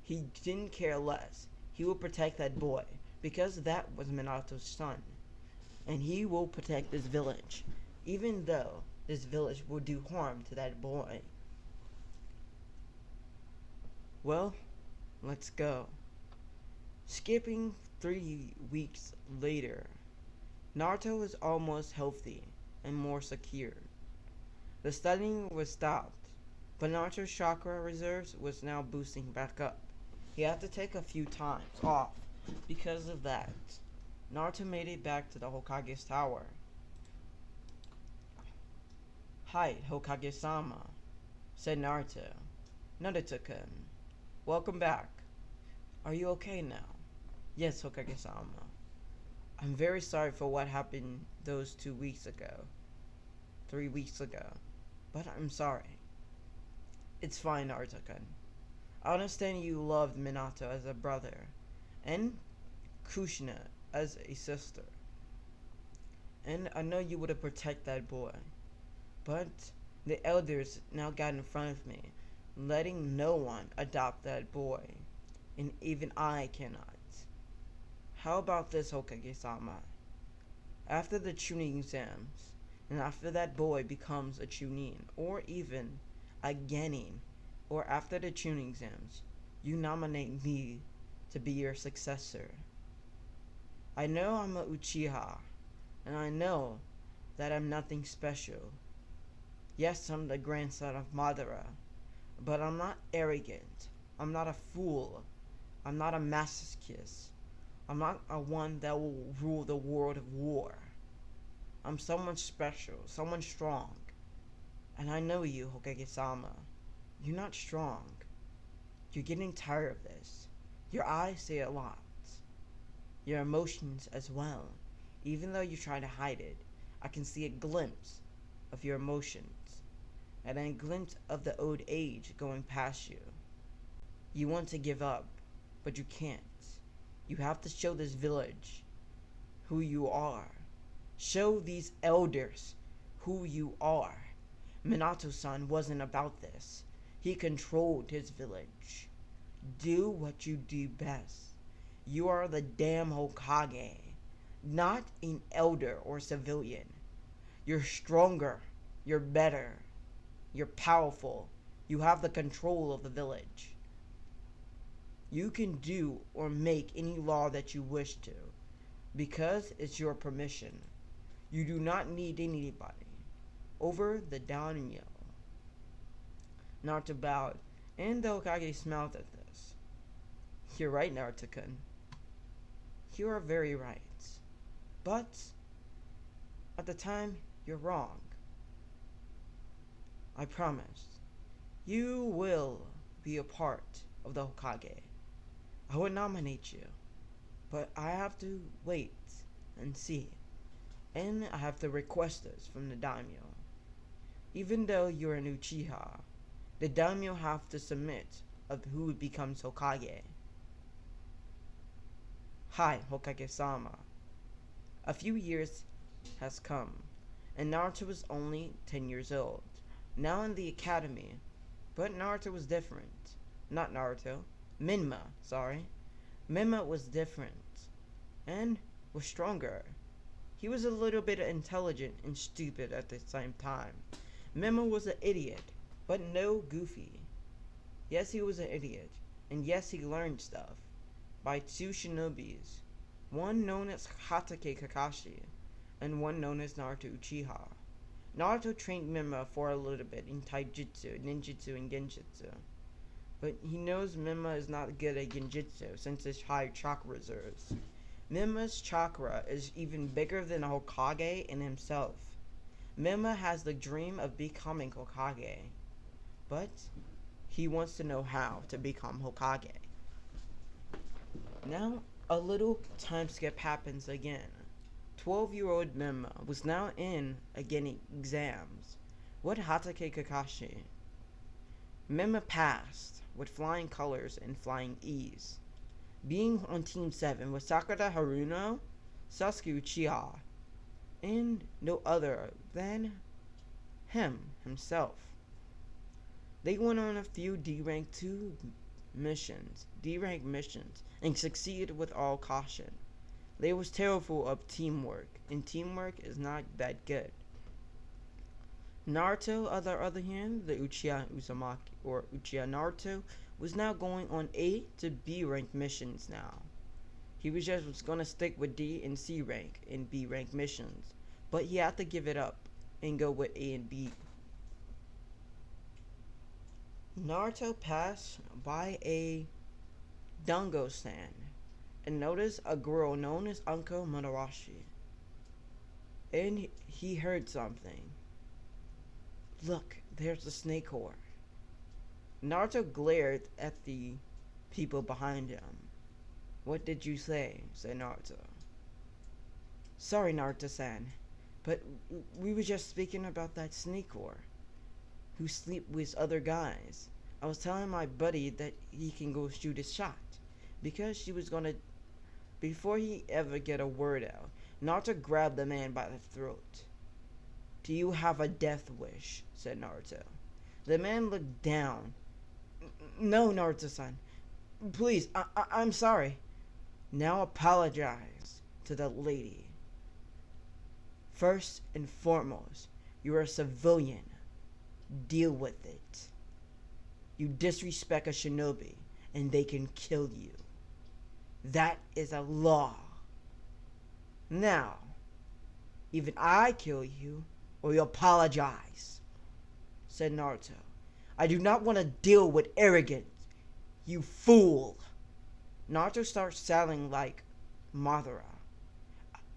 he didn't care less. He will protect that boy, because that was Minato's son. And he will protect this village, even though this village will do harm to that boy. Well, let's go. Skipping 3 weeks later, Naruto was almost healthy and more secure. The studying was stopped, but Naruto's chakra reserves was now boosting back up. He had to take a few times off because of that. Naruto made it back to the Hokage's tower. Hi, Hokage-sama, said Naruto. Naruto-kun, welcome back. Are you okay now? Yes, Hokage-sama. I'm very sorry for what happened those 2 weeks ago. 3 weeks ago. But I'm sorry. It's fine, Naruto-kun. I understand you loved Minato as a brother, and Kushina as a sister. And I know you would have protected that boy. But the elders now got in front of me, letting no one adopt that boy. And even I cannot. How about this, Hokage-sama? After the Chunin exams, and after that boy becomes a Chunin, or even a Genin, or after the Chunin exams, you nominate me to be your successor. I know I'm a Uchiha, and I know that I'm nothing special. Yes, I'm the grandson of Madara, but I'm not arrogant. I'm not a fool. I'm not a masochist. I'm not a one that will rule the world of war. I'm someone special, someone strong. And I know you, Hokage-sama. You're not strong. You're getting tired of this. Your eyes say a lot. Your emotions as well. Even though you try to hide it, I can see a glimpse of your emotions. And a glimpse of the old age going past you. You want to give up, but you can't. You have to show this village who you are. Show these elders who you are. Minato-san wasn't about this. He controlled his village. Do what you do best. You are the damn Hokage, not an elder or civilian. You're stronger. You're better. You're powerful. You have the control of the village. You can do or make any law that you wish to, because it's your permission. You do not need anybody. Over the daimyo. Naruto bowed, and the Hokage smiled at this. You're right, Naruto-kun. You are very right. But, at the time, you're wrong. I promise. You will be a part of the Hokage. I would nominate you, but I have to wait and see. And I have to request this from the daimyo. Even though you're an Uchiha, the daimyo have to submit of who becomes Hokage. Hi, Hokage-sama. A few years has come, and Naruto was only 10 years old, now in the academy. But Naruto was different. Not Naruto. Minma was different, and was stronger. He was a little bit intelligent and stupid at the same time. Mema was an idiot, but no goofy. Yes, he was an idiot, and yes, he learned stuff by two shinobis, one known as Hatake Kakashi, and one known as Naruto Uchiha. Naruto trained Mema for a little bit in taijutsu, ninjutsu, and genjutsu, but he knows Mema is not good at genjutsu since his high chakra reserves. Mema's chakra is even bigger than Hokage and himself. Mema has the dream of becoming Hokage, but he wants to know how to become Hokage. Now, a little time skip happens again. 12-year-old Mema was now in again exams. What Hatake Kakashi? Mema passed with flying colors and flying ease, being on Team 7 with Sakura Haruno, Sasuke Uchiha, and no other than himself. They went on a few D-rank missions, and succeeded with all caution. They was terrible of teamwork, and teamwork is not that good. Naruto, on the other hand, the Uchiha Uzumaki, or Uchiha Naruto, was now going on A to B rank missions now. He was gonna stick with D and C rank and B rank missions, but he had to give it up and go with A and B. Naruto passed by a dango stand and noticed a girl known as Anko Madarashi. And he heard something. Look, there's the snake whore. Naruto glared at the people behind him. What did you say? Said Naruto. Sorry, Naruto-san, but we were just speaking about that snake whore who sleep with other guys. I was telling my buddy that he can go shoot his shot because she was gonna. Before he ever get a word out, Naruto grabbed the man by the throat. Do you have a death wish? Said Naruto. The man looked down. No, Naruto-san. Please, I'm sorry. Now apologize to the lady. First and foremost, you're a civilian. Deal with it. You disrespect a shinobi, and they can kill you. That is a law. Now, even I kill you, or you apologize, said Naruto. I do not want to deal with arrogance, you fool. Naruto starts sounding like Madara.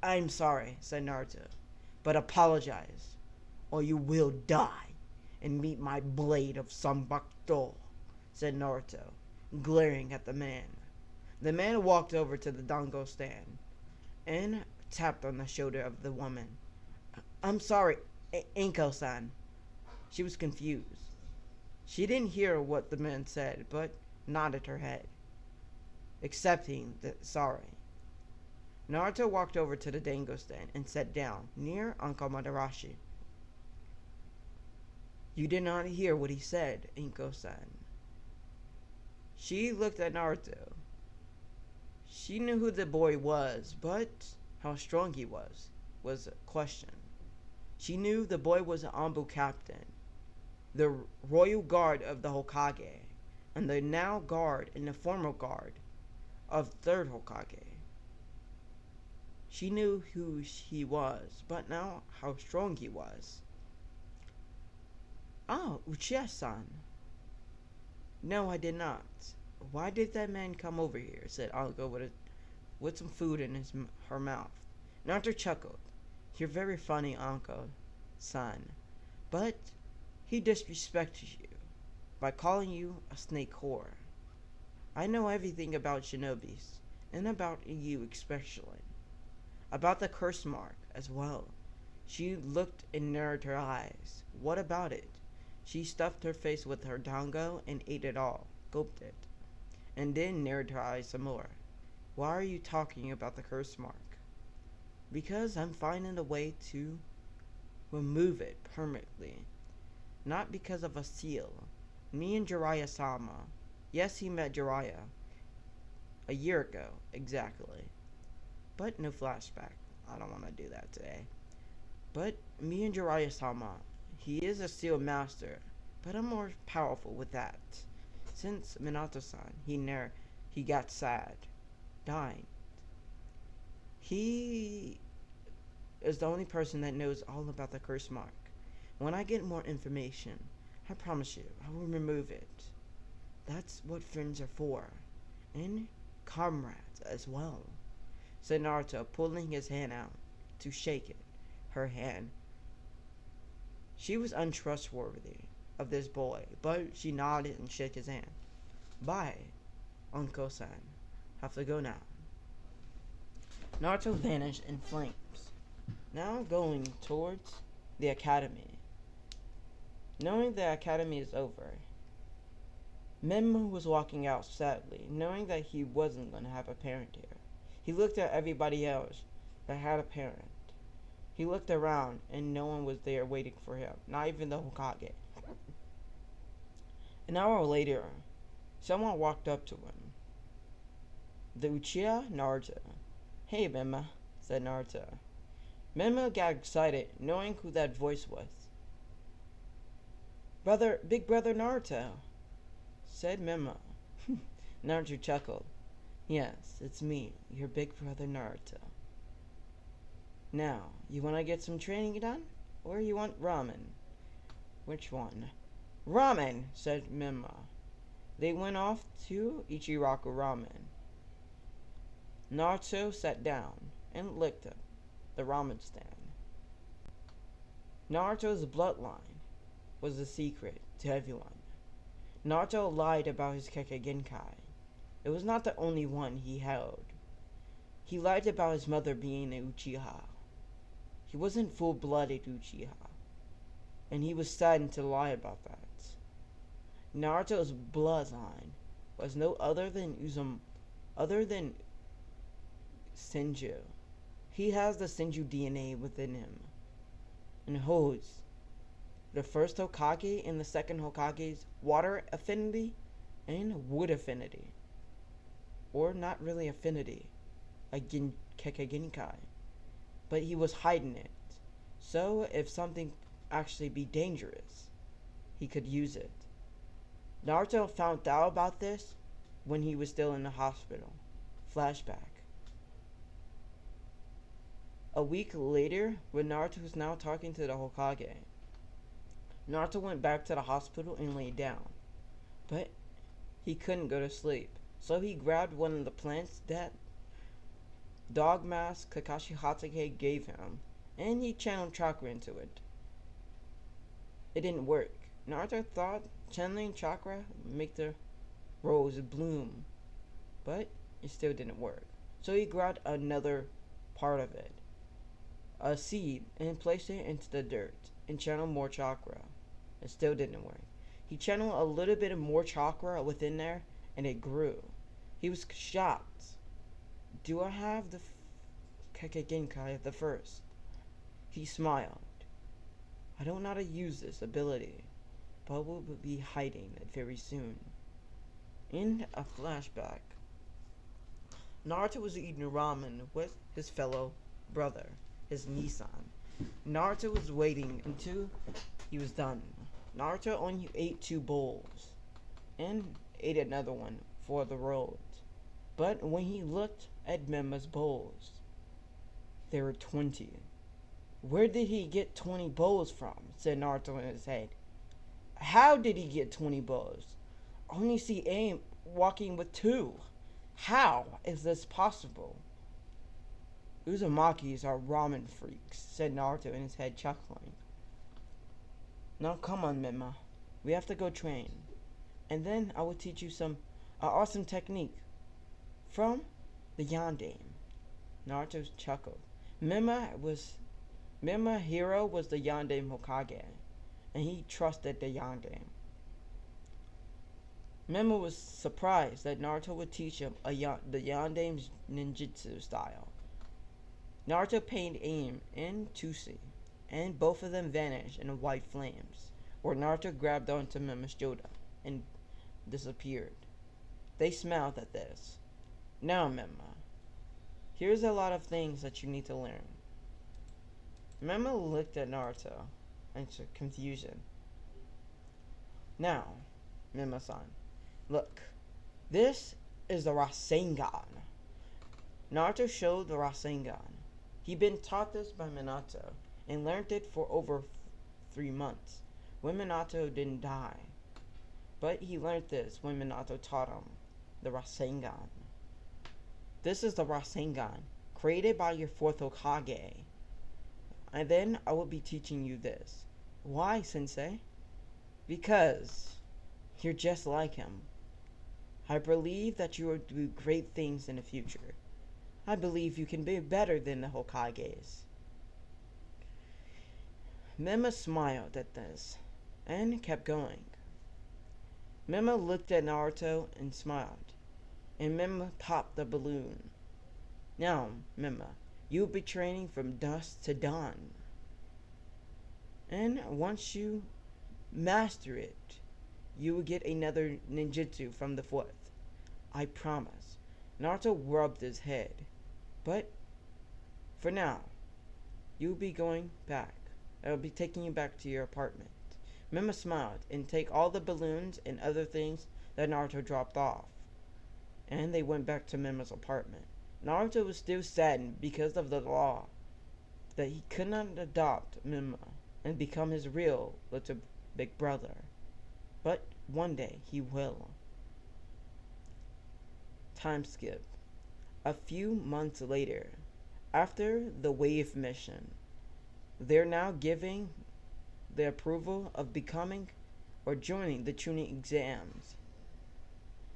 I'm sorry, said Naruto, but apologize, or you will die and meet my blade of Sanbakuto, said Naruto, glaring at the man. The man walked over to the dango stand and tapped on the shoulder of the woman. I'm sorry, Anko-san. She was confused. She didn't hear what the man said, but nodded her head, accepting that sorry. Naruto walked over to the dango stand and sat down near Anko Madarashi. You did not hear what he said, Anko-san. She looked at Naruto. She knew who the boy was, but how strong he was a question. She knew the boy was an Anbu captain, the royal guard of the Hokage, and the now guard and the former guard of third Hokage. She knew who he was, but now how strong he was. Oh, Uchiha-san. No, I did not. Why did that man come over here? Said Anko with some food in her mouth. Naruto chuckled. You're very funny, Anko-san. But he disrespected you by calling you a snake whore. I know everything about shinobis, and about you especially. About the curse mark as well. She looked and narrowed her eyes. What about it? She stuffed her face with her dango and ate it all, gulped it, and then narrowed her eyes some more. Why are you talking about the curse mark? Because I'm finding a way to remove it permanently. Not because of a seal. Me and Jiraiya-sama. Yes, he met Jiraiya. A year ago, exactly. But no flashback. I don't want to do that today. But me and Jiraiya-sama, he is a steel master, but I'm more powerful with that. Since Minato-san, he got sad, dying. He is the only person that knows all about the curse mark. When I get more information, I promise you, I will remove it. That's what friends are for. And comrades as well, said Naruto, pulling his hand out to shake it. Her hand. She was untrustworthy of this boy, but she nodded and shook his hand. Bye, Anko-san. Have to go now. Naruto vanished in flames. Now going towards the academy. Knowing the academy is over, Menma was walking out sadly, knowing that he wasn't going to have a parent here. He looked at everybody else that had a parent. He looked around and no one was there waiting for him, not even the Hokage. An hour later, someone walked up to him. The Uchiha, Naruto. Hey, Menma, said Naruto. Menma got excited, knowing who that voice was. Big brother Naruto, said Menma. Naruto chuckled. Yes, it's me, your big brother Naruto. Now, you want to get some training done? Or you want ramen? Which one? Ramen, said Menma. They went off to Ichiraku Ramen. Naruto sat down and licked up the ramen stand. Naruto's bloodline was a secret to everyone. Naruto lied about his Kekkei. It was not the only one he held. He lied about his mother being an Uchiha. He wasn't full-blooded Uchiha, and he was saddened to lie about that. Naruto's bloodline was no other than Senju. He has the Senju DNA within him, and holds the first Hokage and the second Hokage's water affinity and wood affinity. Or not really affinity, a Kekkei. But he was hiding it. So if something actually be dangerous, he could use it. Naruto found out about this when he was still in the hospital. Flashback. A week later, when Naruto was now talking to the Hokage, Naruto went back to the hospital and laid down. But he couldn't go to sleep. So he grabbed one of the plants that Dog Mask Kakashi Hatake gave him, and he channeled chakra into it. It didn't work. Naruto thought channeling chakra would make the rose bloom, but it still didn't work. So he grabbed another part of it, a seed, and placed it into the dirt, and channeled more chakra. It still didn't work. He channeled a little bit of more chakra within there, and it grew. He was shocked. Do I have the Kekkei at the first? He smiled. I don't know how to use this ability, but we'll be hiding it very soon. In a flashback, Naruto was eating ramen with his fellow brother, his Nissan. Naruto was waiting until he was done. Naruto only ate 2 bowls, and ate another one for the road. But when he looked at Menma's bowls, there were 20. Where did he get 20 bowls from? Said Naruto in his head. How did he get 20 bowls? Only see Aim walking with 2. How is this possible? Uzumakis are ramen freaks, said Naruto in his head, chuckling. Now come on, Menma. We have to go train. And then I will teach you some awesome technique from the Yandame. Naruto chuckled. Menma hero was the Yandame Hokage, and he trusted the Yandame. Menma was surprised that Naruto would teach him the Yandame's ninjutsu style. Naruto paid aim in Tusi, and both of them vanished in white flames, where Naruto grabbed onto Menma's shoulder and disappeared. They smiled at this. Now, Menma, here's a lot of things that you need to learn. Mema looked at Naruto in confusion. Now, Mema-san, look. This is the Rasengan. Naruto showed the Rasengan. He'd been taught this by Minato and learned it for over 3 months when Minato didn't die. But he learned this when Minato taught him the Rasengan. This is the Rasengan, created by your 4th Hokage. And then I will be teaching you this. Why, Sensei? Because you're just like him. I believe that you will do great things in the future. I believe you can be better than the Hokages. Mema smiled at this and kept going. Mema looked at Naruto and smiled, and Mema popped the balloon. Now, Mema, you will be training from dusk to dawn. And once you master it, you will get another ninjutsu from the 4th. I promise. Naruto rubbed his head. But for now, you'll be going back. I'll be taking you back to your apartment. Mema smiled and take all the balloons and other things that Naruto dropped off. And they went back to Mema's apartment. Naruto was still saddened because of the law that he could not adopt Mema and become his real little big brother. But one day he will. Time skip. A few months later, after the Wave mission, they're now giving the approval of becoming or joining the Chunin exams.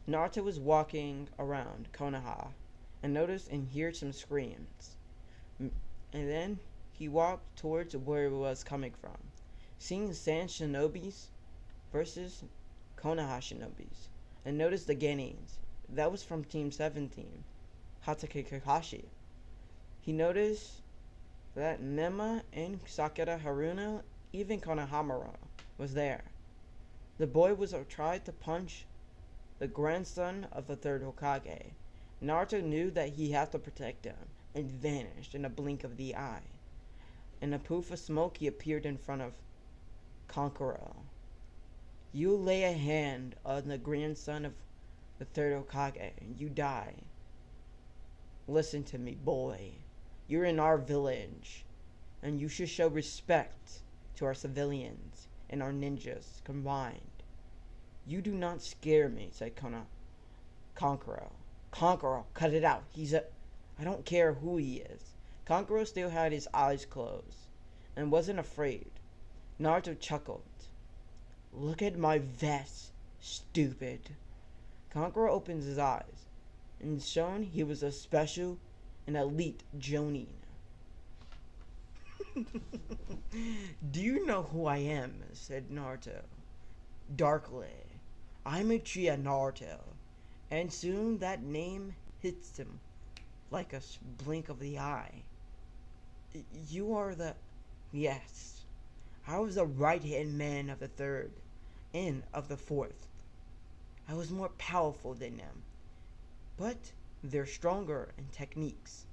Naruto was walking around Konoha and noticed and heard some screams. And then he walked towards where it was coming from, seeing Sand Shinobis versus Konoha Shinobis, and noticed the Genins. That was from Team 17. Hatake Kakashi. He noticed that Mema and Sakura Haruno, even Konohamaru, was there. The boy was tried to punch the grandson of the 3rd Hokage. Naruto knew that he had to protect him and vanished in a blink of the eye. In a poof of smoke, he appeared in front of Kankuro. You lay a hand on the grandson of the 3rd Hokage and you die. Listen to me, boy. You're in our village, and you should show respect to our civilians and our ninjas combined. You do not scare me, said Kankuro. Kankuro, cut it out. I don't care who he is. Kankuro still had his eyes closed and wasn't afraid. Naruto chuckled. Look at my vest, stupid. Kankuro opens his eyes and shown he was a special and elite Jonin. Do you know who I am? Said Naruto. Darkly. I'm Uchiha Naruto. And soon that name hits him like a blink of the eye. You are the... Yes. I was the right-hand man of the 3rd and of the 4th. I was more powerful than them. But they're stronger in techniques.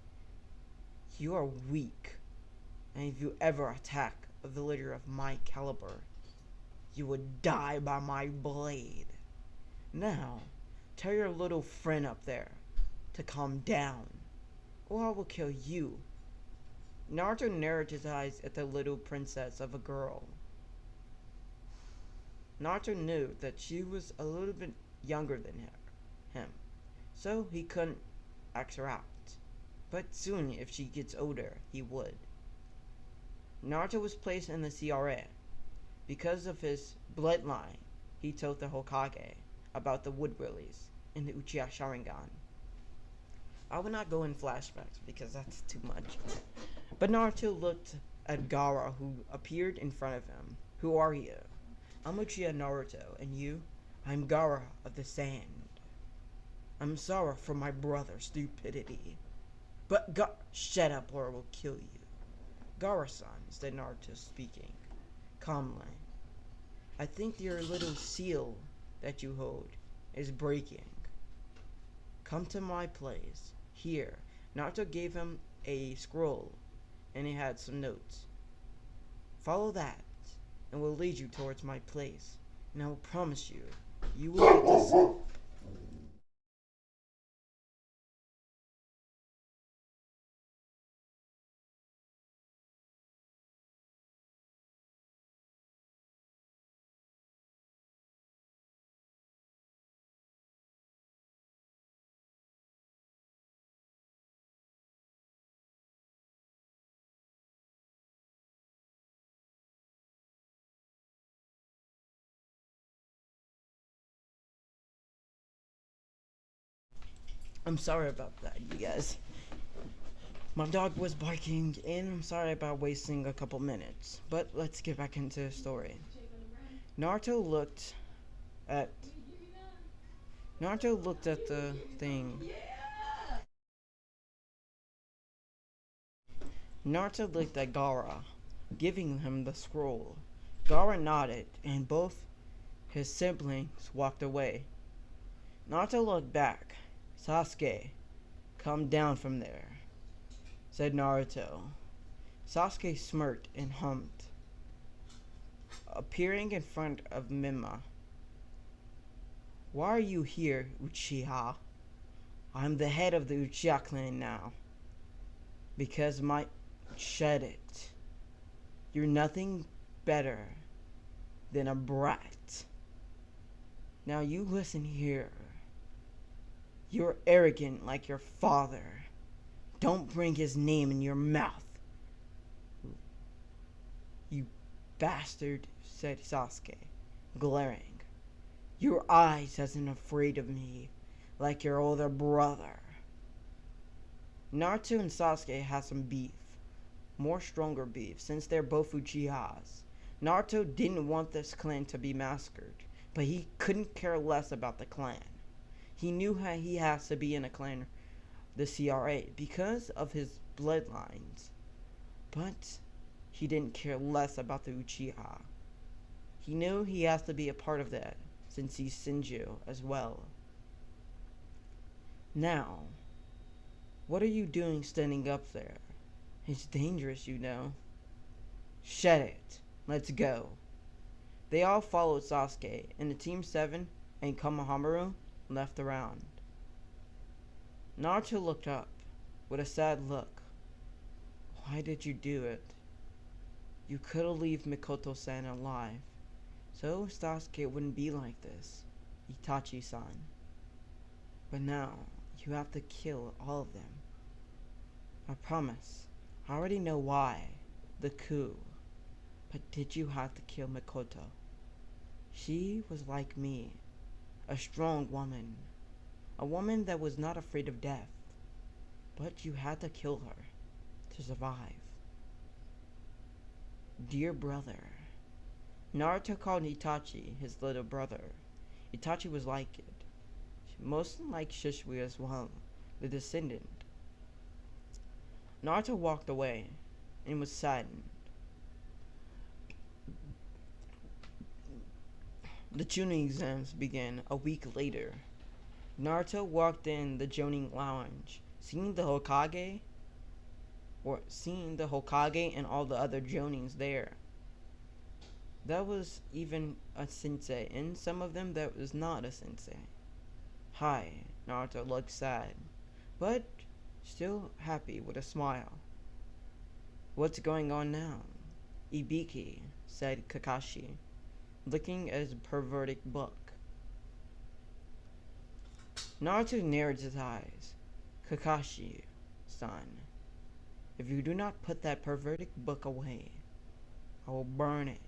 You are weak. And if you ever attack a villager of my caliber, you would die by my blade. Now, tell your little friend up there to calm down, or I will kill you. Naruto narrowed his eyes at the little princess of a girl. Naruto knew that she was a little bit younger than him, so he couldn't ask her out. But soon, if she gets older, he would. Naruto was placed in the CRA. Because of his bloodline, he told the Hokage about the wood willies and the Uchiha Sharingan. I will not go in flashbacks because that's too much. But Naruto looked at Gaara, who appeared in front of him. Who are you? I'm Uchiha Naruto, and you? I'm Gaara of the Sand. I'm sorry for my brother's stupidity. But shut up or I will kill you. Gaara-san, said Naruto, speaking calmly. I think your little seal that you hold is breaking. Come to my place. Here. Naruto gave him a scroll, and it had some notes. Follow that, and will lead you towards my place. And I will promise you, you will get to see. I'm sorry about that, you guys. My dog was barking, and I'm sorry about wasting a couple minutes. But let's get back into the story. Naruto looked at Naruto looked at the thing. Naruto looked at Gaara, giving him the scroll. Gaara nodded, and both his siblings walked away. Naruto looked back. Sasuke, come down from there, said Naruto. Sasuke smirked and hummed. Appearing in front of Mima. Why are you here, Uchiha? I'm the head of the Uchiha clan now. Because my... Shut it. You're nothing better than a brat. Now you listen here. You're arrogant like your father. Don't bring his name in your mouth. You bastard, said Sasuke, glaring. Your eyes isn't afraid of me like your older brother. Naruto and Sasuke had some beef. More stronger beef, since they're both Uchihas. Naruto didn't want this clan to be massacred, but he couldn't care less about the clan. He knew how he has to be in a clan, the CRA, because of his bloodlines. But he didn't care less about the Uchiha. He knew he has to be a part of that, since he's Senju as well. Now, what are you doing standing up there? It's dangerous, you know. Shut it. Let's go. They all followed Sasuke, and the Team 7 and Konohamaru left around. Naruto looked up with a sad look. Why did you do it? You could have left Mikoto-san alive, so Sasuke wouldn't be like this, Itachi-san. But now, you have to kill all of them. I promise. I already know why. The coup. But did you have to kill Mikoto? She was like me. A strong woman. A woman that was not afraid of death. But you had to kill her to survive. Dear brother. Naruto called Itachi his little brother. Itachi was like it. Mostly like Shisui as well, the descendant. Naruto walked away and was saddened. The Chunin exams began a week later. Naruto walked in the Jonin lounge, seeing the Hokage and all the other Jonins there. That was even a sensei, and some of them that was not a sensei. Hi, Naruto looked sad, but still happy with a smile. What's going on now? Ibiki, said Kakashi, looking at his perverted book. Naruto narrowed his eyes. Kakashi-san, if you do not put that perverted book away, I will burn it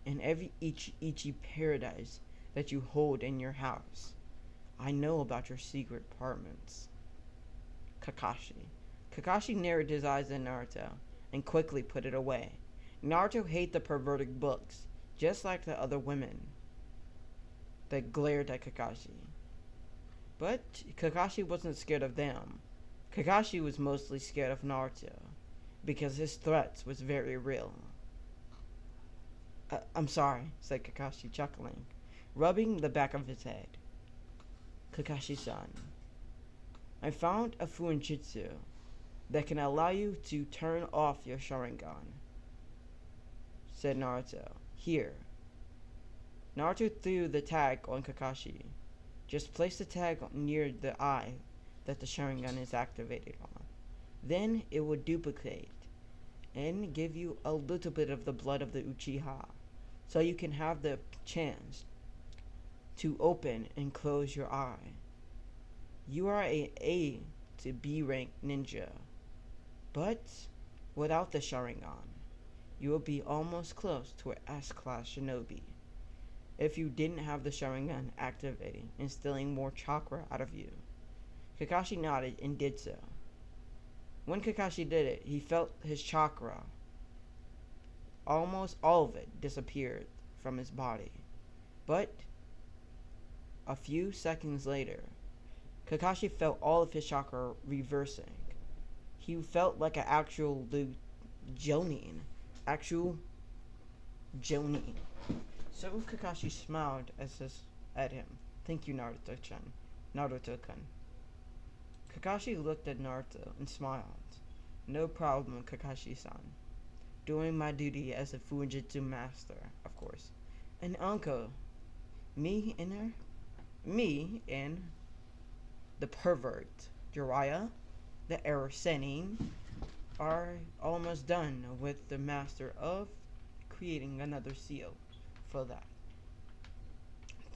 in every Ichi paradise that you hold in your house. I know about your secret apartments. Kakashi narrowed his eyes at Naruto and quickly put it away. Naruto hated the perverted books, just like the other women that glared at Kakashi. But Kakashi wasn't scared of them. Kakashi was mostly scared of Naruto, because his threats was very real. I'm sorry, said Kakashi, chuckling, rubbing the back of his head. Kakashi-san, I found a fuinjutsu that can allow you to turn off your Sharingan. said Naruto. Here. Naruto threw the tag on Kakashi. Just place the tag near the eye that the Sharingan is activated on. Then it will duplicate and give you a little bit of the blood of the Uchiha, so you can have the chance to open and close your eye. You are A to B rank ninja, but without the Sharingan, you will be almost close to an S-class shinobi. If you didn't have the Sharingan activating and stealing more chakra out of you. Kakashi nodded and did so. When Kakashi did it, he felt his chakra, almost all of it, disappeared from his body. But a few seconds later, Kakashi felt all of his chakra reversing. He felt like an actual Jonin. So Kakashi smiled at him. Thank you, Naruto-chan. Naruto-kun. Kakashi looked at Naruto and smiled. No problem, Kakashi-san. Doing my duty as a Fujitsu master, of course. And Anko, me and the pervert, Jiraiya, the Senin, are almost done with the master of creating another seal for that.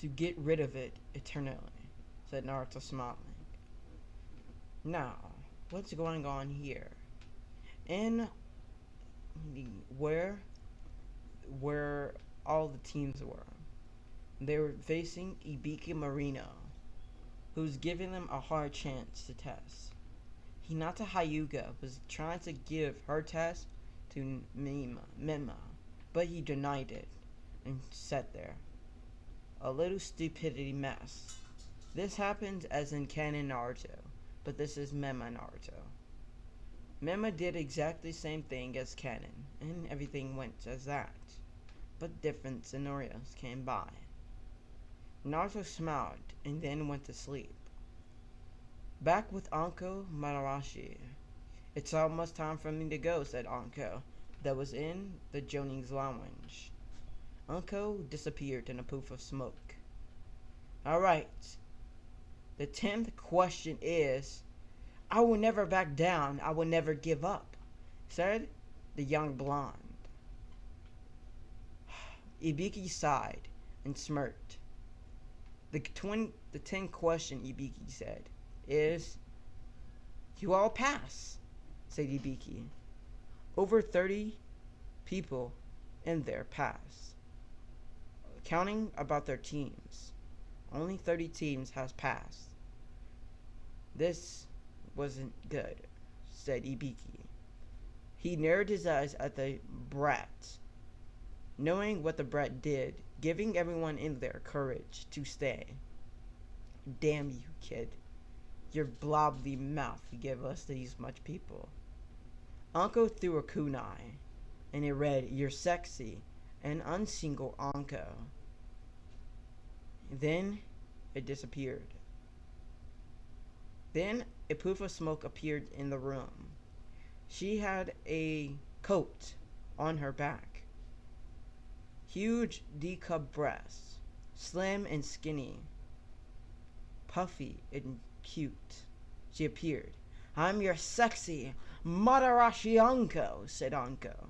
To get rid of it eternally, said Naruto, smiling. Now, what's going on here? In where all the teams were, they were facing Ibiki Marino, who's giving them a hard chance to test. Hinata Hyuga was trying to give her test to Mima, but he denied it and sat there. A little stupidity mess. This happens as in canon Naruto, but this is Mema Naruto. Mema did exactly the same thing as canon, and everything went as that. But different scenarios came by. Naruto smiled and then went to sleep. Back with Anko Madarashi. It's almost time for me to go, said Anko, that was in the Jonin's lounge. Anko disappeared in a poof of smoke. Alright. The 10th question is, I will never back down, I will never give up, said the young blonde. Ibiki sighed and smirked. The 10th question, Ibiki said, is, you all pass, said Ibiki. Over 30 people in there pass. Counting about their teams. Only 30 teams has passed. This wasn't good, said Ibiki. He narrowed his eyes at the brat, knowing what the brat did, giving everyone in there courage to stay. Damn you, kid. Your blobby mouth gave us these much people. Anko threw a kunai, and it read, you're sexy, and unsingle Anko. Then it disappeared. Then a poof of smoke appeared in the room. She had a coat on her back. Huge D-cup breasts, slim and skinny, puffy and cute. She appeared. I'm your sexy Madarashi Anko, said Anko,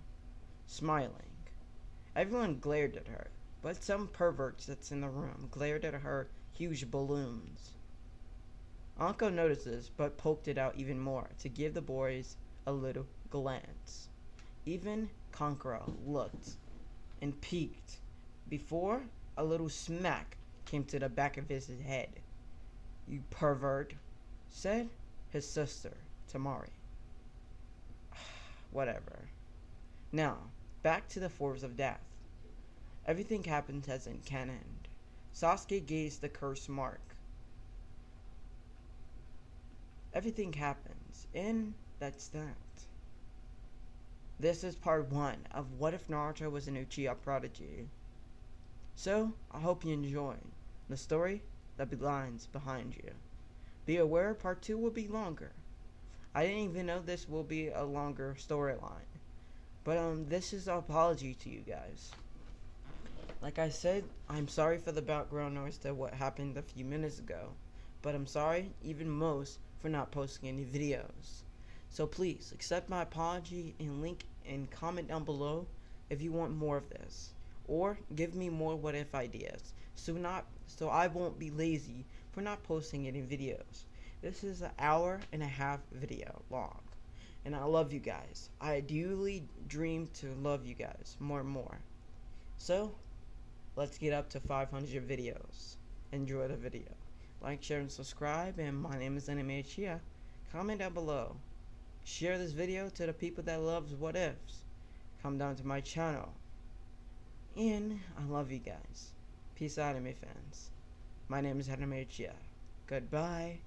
smiling. Everyone glared at her, but some perverts that's in the room glared at her huge balloons. Anko noticed this, but poked it out even more to give the boys a little glance. Even Kankura looked and peeked before a little smack came to the back of his head. You pervert, said his sister, Tamari. Whatever. Now, back to the Force of Death. Everything happens as in canon. Sasuke gazed the curse mark. Everything happens, and that's that. This is part 1 of What If Naruto Was an Uchiha Prodigy. So, I hope you enjoy the story that lies behind you. Be aware part 2 will be longer. I didn't even know this will be a longer storyline. But this is an apology to you guys. Like I said, I'm sorry for the background noise to what happened a few minutes ago. But I'm sorry, even most, for not posting any videos. So please, accept my apology and link and comment down below if you want more of this. Or give me more what if ideas. So I won't be lazy for not posting any videos. This is an hour-and-a-half video long. And I love you guys. I ideally dream to love you guys more and more. So, let's get up to 500 videos. Enjoy the video. Like, share, and subscribe. And my name is Uchiha. Comment down below. Share this video to the people that loves what ifs. Come down to my channel. And I love you guys. Peace out, anime fans. My name is Uchiha. Goodbye.